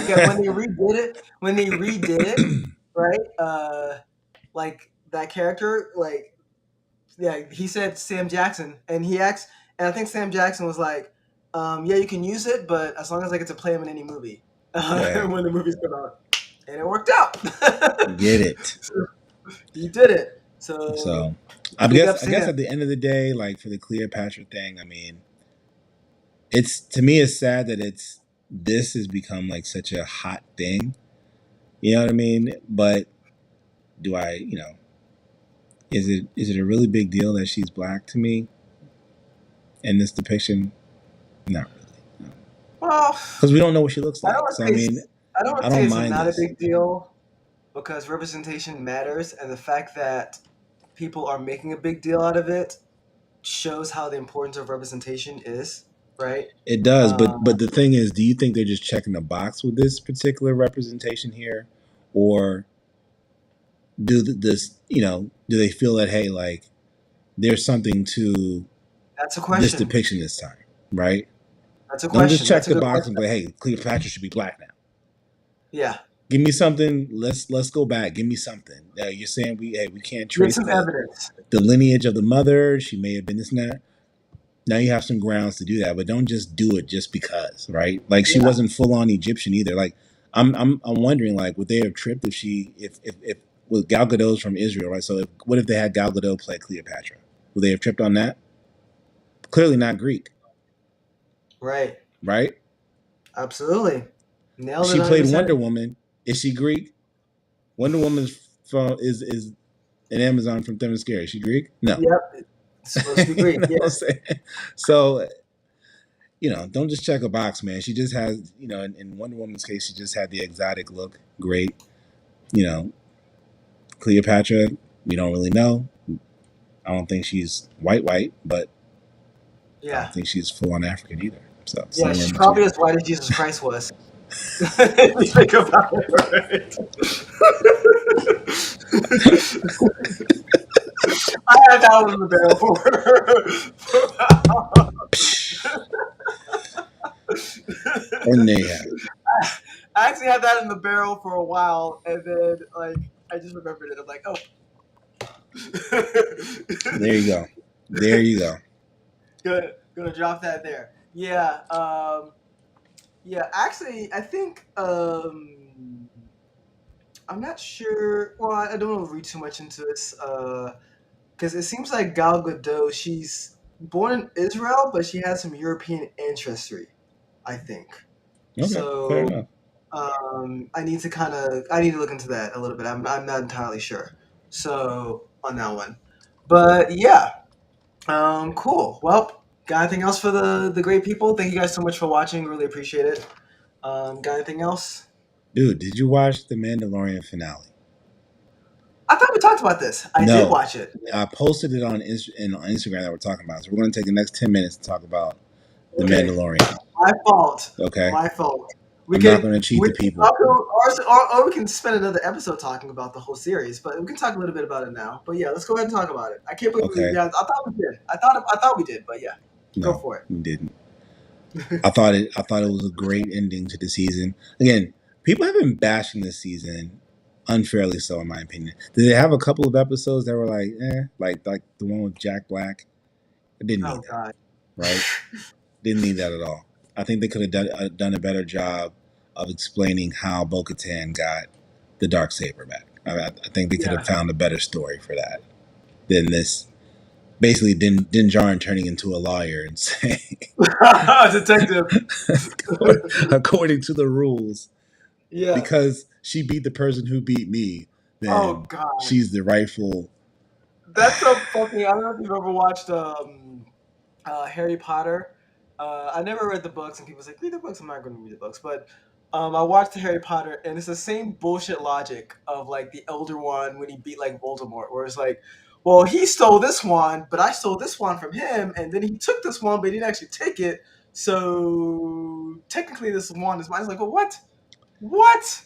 A: when they redid it, right? Like that character, like yeah, he said Sam Jackson, and I think Sam Jackson was like, yeah, you can use it, but as long as I get to play him in any movie
C: yeah,
A: when the movies come out, and it worked out.
C: get it.
A: He did it. So
C: So I
A: big
C: guess
A: ups
C: I
A: to
C: guess
A: him.
C: at the end of the day, like for the Cleopatra thing, I mean, it's to me it's sad that this has become like such a hot thing. You know what I mean? But do I, is it a really big deal that she's black to me in this depiction? Not really.
A: Well,
C: Because we don't know what she looks
A: I don't
C: like.
A: want
C: So
A: to
C: I
A: say
C: mean,
A: I don't want
C: I
A: to say
C: don't
A: it's
C: mind
A: not a
C: this.
A: big deal because representation matters, and the fact that people are making a big deal out of it shows how the importance of representation is, right?
C: It does,
A: Uh,
C: but the thing is, do you think they're just checking the box with this particular representation here, or do they feel that hey, like there's something to
A: that's a
C: this
A: question.
C: depiction this time, right?
A: That's a
C: Don't just
A: question.
C: check
A: That's a
C: the
A: good
C: box and
A: question.
C: be like, hey, Cleopatra should be black now.
A: Yeah,
C: Give me something. Let's go back. Give me something. You're saying we can't
A: get
C: trace
A: some evidence.
C: the lineage of the mother. She may have been this and that. Now you have some grounds to do that, but don't just do it just because, right? Like she
A: Yeah,
C: wasn't full on Egyptian either. Like I'm wondering, like, would they have tripped if with Gal Gadot's from Israel, right? So what if they had Gal Gadot play Cleopatra? Would they have tripped on that? Clearly not Greek,
A: right.
C: right?
A: Absolutely. Nailed it
C: She played
A: 100%.
C: Wonder Woman. Is she Greek? Wonder Woman's from is an Amazon from Themyscira. Is she Greek? No.
A: Yep. It's supposed to be
C: You
A: Greek.
C: know what I'm
A: Yes.
C: saying? So don't just check a box, man. She just has, in Wonder Woman's case, she just had the exotic look. Great. Cleopatra, we don't really know. I don't think she's white, but I
A: Yeah.
C: don't think she's full on African either. So
A: Yeah,
C: somewhere
A: she's
C: in
A: probably
C: between.
A: as white as Jesus Christ was. If you think about it, right? I had that one in the barrel
C: And they have.
A: I actually had that in the barrel for a while, and then like I just remembered it. I'm like, oh.
C: There you go. There you go.
A: Gonna drop that there. Yeah. Yeah. Actually, I think I'm not sure. Well, I don't want to read too much into this because it seems like Gal Gadot. She's born in Israel, but she has some European ancestry, I think.
C: Okay, fair
A: So
C: enough.
A: I need to look into that a little bit. I'm not entirely sure. So on that one, but yeah, cool. Well, got anything else for the great people? Thank you guys so much for watching. Really appreciate it. Got anything else?
C: Dude, did you watch the Mandalorian finale?
A: I thought we talked about this. I did
C: No,
A: watch it.
C: I posted it on Instagram that we're talking about. So we're going to take the next 10 minutes to talk about the
A: Okay,
C: Mandalorian.
A: my fault.
C: Okay,
A: My fault.
C: I'm not going to cheat the people.
A: Or we can spend another episode talking about the whole series, but we can talk a little bit about it now. But yeah, let's go ahead and talk about it. I can't believe
C: Okay.
A: I thought we did. I thought we did, but yeah, go for it.
C: We didn't. I thought it was a great ending to the season. Again, people have been bashing this season, unfairly so, in my opinion. Did they have a couple of episodes that were like, like the one with Jack Black? I didn't need
A: Oh
C: that,
A: god.
C: right? Didn't need that at all. I think they could have done a better job of explaining how Bo-Katan got the Darksaber back. I think they could have found a better story for that than this. Basically, Din Djarin turning into a lawyer and saying,
A: Detective.
C: according to the rules,
A: Yeah.
C: because she beat the person who beat me, then
A: Oh god.
C: she's the rightful.
A: That's so fucking. I don't know if you've ever watched Harry Potter. I never read the books, and people say read the books. I'm not going to read the books, but I watched the Harry Potter, and it's the same bullshit logic of like the Elder Wand when he beat like Voldemort, where it's like, well, he stole this wand, but I stole this wand from him, and then he took this wand, but he didn't actually take it. So technically, this wand is mine. It's like, well, what? What?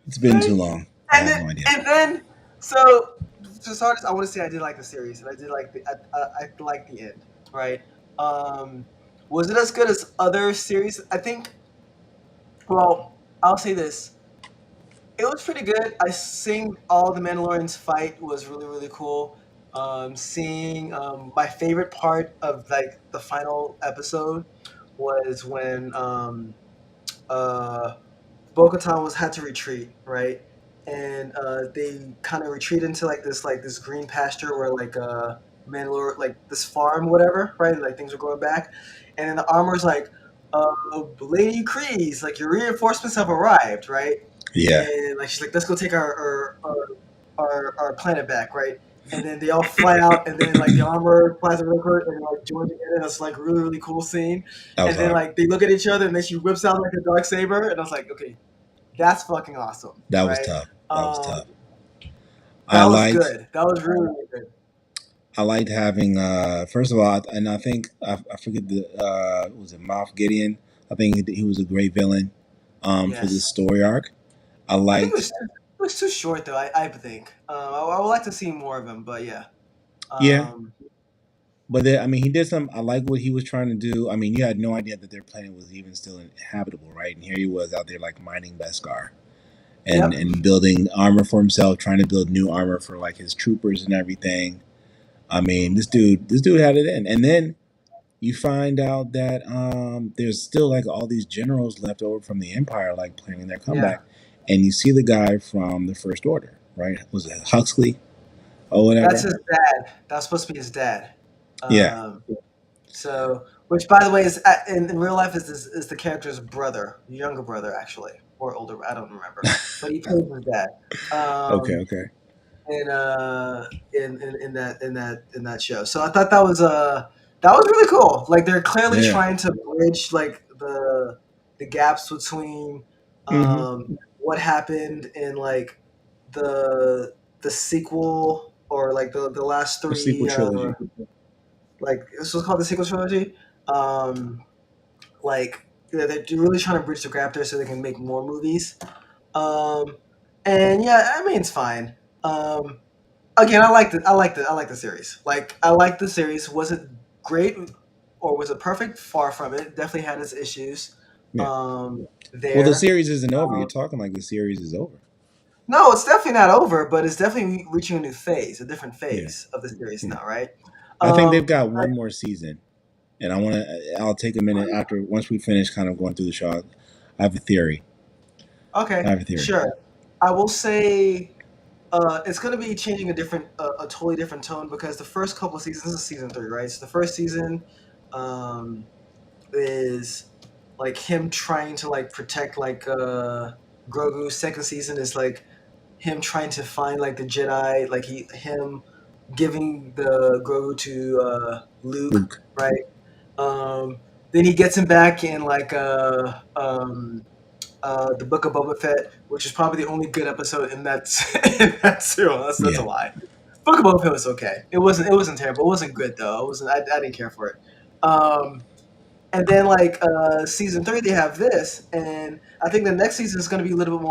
C: It's been too long. I have no idea.
A: And then, so to start, I want to say I did like the series, and I did like I like the end, right? Was it as good as other series? I think. Well, I'll say this: it was pretty good. Seeing all the Mandalorians fight was really really cool. Seeing my favorite part of like the final episode was when Bo-Katan had to retreat, right? And they kind of retreat into like this green pasture where like Mandalore, like this farm, whatever, right? Like things are going back, and then the armor's like, Lady Kryze, like your reinforcements have arrived, right?
C: Yeah.
A: And like she's like, let's go take our planet back, right? And then they all fly out, and then like the armor flies over and like joins together. And it's like really really cool scene. And then like they look at each other, and then she whips out like a Darksaber, and I was like, okay, that's fucking awesome.
C: That
A: right?
C: was tough. That was tough.
A: That was good. That was really, really good.
C: I liked having first of all, and I think I forget was it Moff Gideon? I think he was a great villain for this story arc. I liked.
A: It was too short though. I think I would like to see more of him, but yeah.
C: Yeah. But I mean, he did some. I like what he was trying to do. I mean, you had no idea that their planet was even still inhabitable, right? And here he was out there like mining Beskar, and building armor for himself, trying to build new armor for like his troopers and everything. I mean, this dude had it in. And then you find out that there's still like all these generals left over from the Empire, like planning their comeback. And you see the guy from the First Order, right? Was it Huxley or whatever?
A: That's his dad. That's supposed to be his dad.
C: Yeah.
A: So, which by the way is in real life is the character's brother, younger brother actually, or older. I don't remember, but he plays his dad.
C: Okay.
A: In that show. So I thought that was really cool. Like they're clearly trying to bridge like the gaps between what happened in like the sequel or like the last three
C: sequel trilogy.
A: Like this was called the sequel trilogy. Like they're really trying to bridge the gap there so they can make more movies. And yeah, I mean it's fine. Again, I like the series. Like I like the series. Was it great or was it perfect? Far from it. Definitely had its issues.
C: Yeah.
A: There.
C: Well, the series isn't over. You're talking like the series is over.
A: No, it's definitely not over, but it's definitely reaching a new phase, a different phase of the series now, right?
C: I think they've got one more season, and I'll take a minute once we finish kind of going through the show. I have a theory.
A: Okay. I have a theory. Sure. I will say it's going to be changing a totally different tone because the first couple of seasons, this is season 3, right? So the first season um, is like him trying to like protect like Grogu. Second season is like him trying to find like the Jedi, like him giving the Grogu to Luke,
C: Luke.
A: right? Then he gets him back in like the Book of Boba Fett, which is probably the only good episode in that in that series. That's a lie. Book of Boba Fett was okay. It wasn't terrible. It wasn't good though. I didn't care for it. And then like season 3, they have this, and I think the next season is going to be a little bit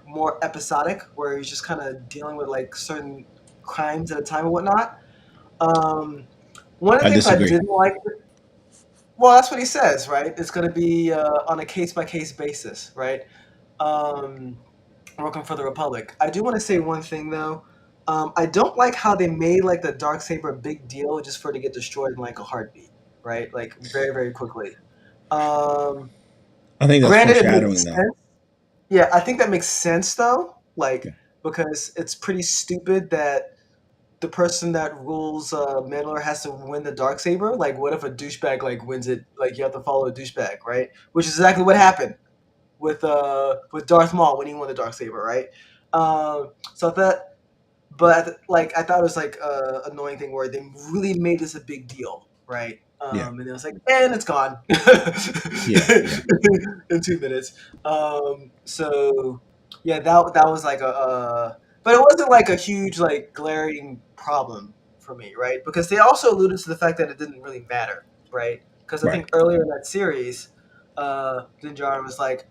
A: more episodic, where he's just kind of dealing with like certain crimes at a time and whatnot. One of the things I didn't like. Well, that's what he says, right? It's going to be on a case-by-case basis, right? Working for the Republic. I do want to say one thing, though. I don't like how they made like the Darksaber a big deal just for it to get destroyed in like a heartbeat, right? Like very, very quickly.
C: I think that's foreshadowing, though.
A: Yeah, I think that makes sense, though. Like, because it's pretty stupid that the person that rules Mandalore has to win the Darksaber. Like, what if a douchebag like wins it? Like, you have to follow a douchebag, right? Which is exactly what happened with Darth Maul when he won the Darksaber, right? So that, but like I thought it was like a annoying thing where they really made this a big deal, right? And it was like, and it's gone in 2 minutes. So yeah, that was like but it wasn't like a huge like glaring problem for me, right? Because they also alluded to the fact that it didn't really matter, right? Because I think earlier in that series, Din Djarin was like,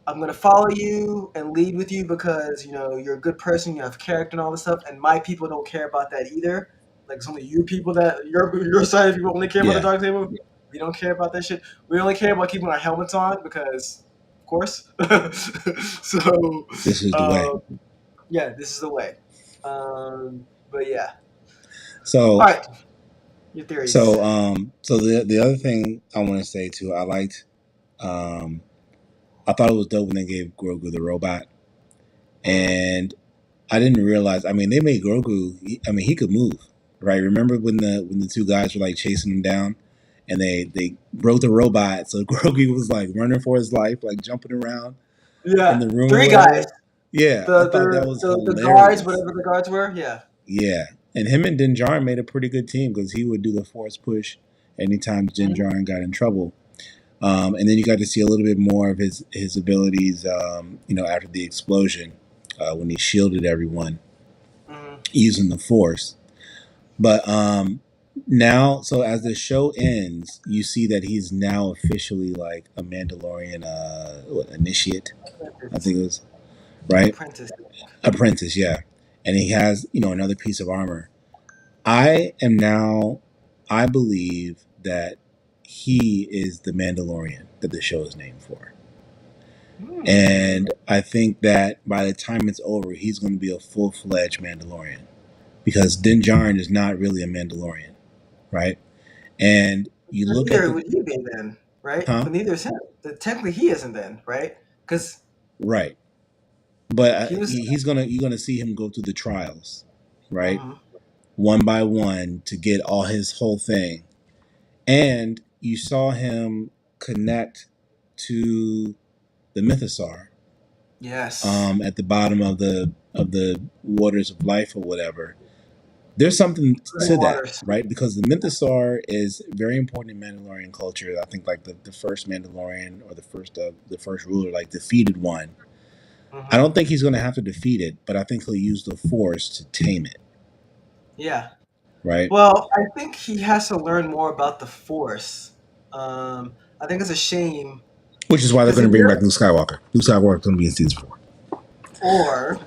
A: I'm gonna follow you and lead with you because you're a good person, you have character and all this stuff, and my people don't care about that either. Like it's only you people that your side of people only care about the dark table. We don't care about that shit. We only care about keeping our helmets on because, of course. So
C: this is the way.
A: Yeah, this is the way. But yeah.
C: So
A: all right, your theories.
C: So the other thing I want to say too, I liked. I thought it was dope when they gave Grogu the robot, and I didn't realize. I mean, they made Grogu. He could move, right? Remember when the two guys were like chasing him down, and they broke the robot, so Grogu was like running for his life, like jumping around.
A: Yeah,
C: in the room.
A: 3 guys.
C: Yeah,
A: I thought that was the guards, whatever the guards were. Yeah.
C: Yeah, and him and Din Djarin made a pretty good team because he would do the force push anytime Din Djarin got in trouble. And then you got to see a little bit more of his abilities, after the explosion, when he shielded everyone using the Force. But now, so as the show ends, you see that he's now officially like a Mandalorian initiate. I think it was right. Apprentice, yeah. And he has, another piece of armor. I believe that he is the Mandalorian that the show is named for. And I think that by the time it's over, he's going to be a full-fledged Mandalorian. Because Din Djarin is not really a Mandalorian, right? And you look at...
A: Neither would he be then, right?
C: Huh?
A: But neither is him. Technically, he isn't then, right? Because...
C: Right. But you're gonna see him go through the trials, right? One by one to get all his whole thing. And you saw him connect to the Mythosaur.
A: Yes.
C: At the bottom of the waters of life or whatever. There's something to that, right? Because the Mythosaur is very important in Mandalorian culture. I think like the first Mandalorian or the first ruler like defeated one. I don't think he's going to have to defeat it, but I think he'll use the Force to tame it.
A: Yeah.
C: Right.
A: Well, I think he has to learn more about the Force. I think it's a shame.
C: Which is why they're going to bring back Luke Skywalker. Luke Skywalker is going to be in season 4.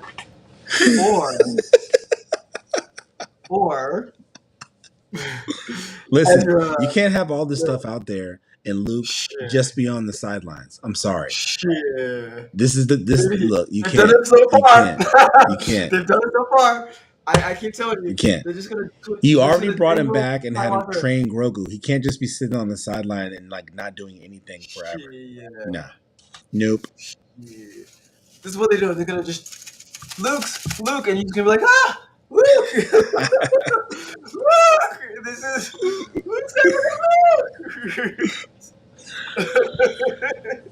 C: Or. Listen, you can't have all this stuff out there and Luke just be on the sidelines. I'm sorry. This is look. You can't.
A: Done it so far.
C: You can't.
A: They've done it so far. I keep telling you.
C: You can't.
A: They're just gonna.
C: You already brought him back and had him train Grogu. He can't just be sitting on the sideline and like not doing anything forever. Nah. Nope.
A: This is what they do. They're gonna just Luke, and he's gonna be like, ah, Luke, Luke, this is Luke's Luke.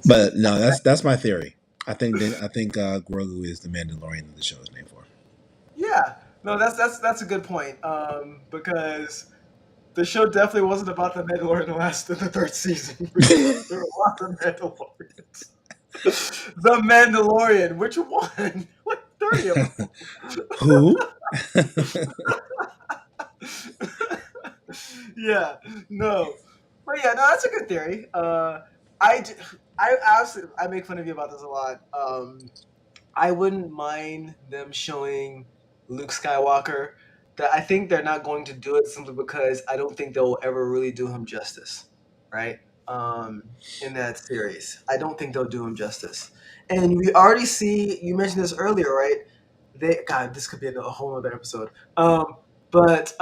C: But no, that's my theory. I think Grogu is the Mandalorian that the show is named for.
A: Yeah, no, that's a good point. Because the show definitely wasn't about the Mandalorian in the third season. There were a lot of Mandalorians. The Mandalorian, which one? Like 30 of them.
C: Who?
A: Yeah, no, but yeah, no, that's a good theory. I obviously I make fun of you about this a lot. I wouldn't mind them showing Luke Skywalker. That I think they're not going to do it simply because I don't think they'll ever really do him justice, right? In that series, I don't think they'll do him justice. And we already see. You mentioned this earlier, right? God, this could be a whole other episode. But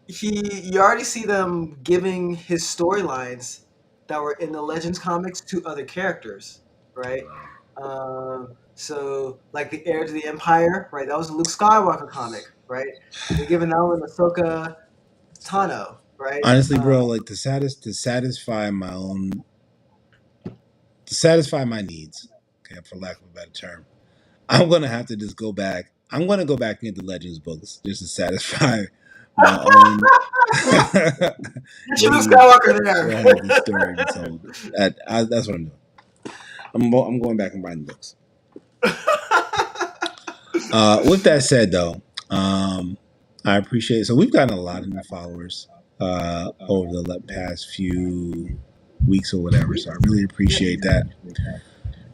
A: you already see them giving his storylines that were in the Legends comics to other characters, right? So like the Heir to the Empire, right? That was a Luke Skywalker comic, right? They're giving that one to Ahsoka Tano, right?
C: Honestly, bro, like to satisfy my needs, okay, for lack of a better term, I'm gonna have to just go back. I'm gonna go back and get the Legends books just to satisfy my own.
A: Get you Luke Skywalker there.
C: The story be told. That's what I'm doing. I'm going back and buying the books. With that said, though, I appreciate it. So we've gotten a lot of new followers over the past few weeks or whatever. So I really appreciate that.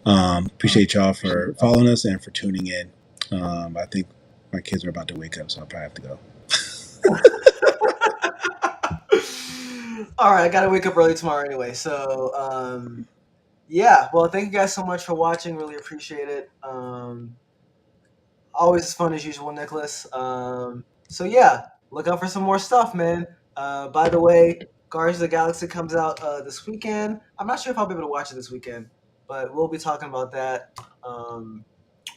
C: Appreciate y'all for following us and for tuning in. I think my kids are about to wake up, so I'll probably have to go.
A: All right, I gotta wake up early tomorrow anyway. So yeah, well, thank you guys so much for watching. Really appreciate it. Always as fun as usual, Nicholas. So yeah, look out for some more stuff, man. By the way, Guardians of the Galaxy comes out this weekend. I'm not sure if I'll be able to watch it this weekend, but we'll be talking about that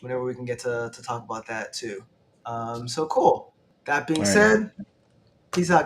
A: whenever we can get to talk about that too. So cool. That being said, peace out, guys.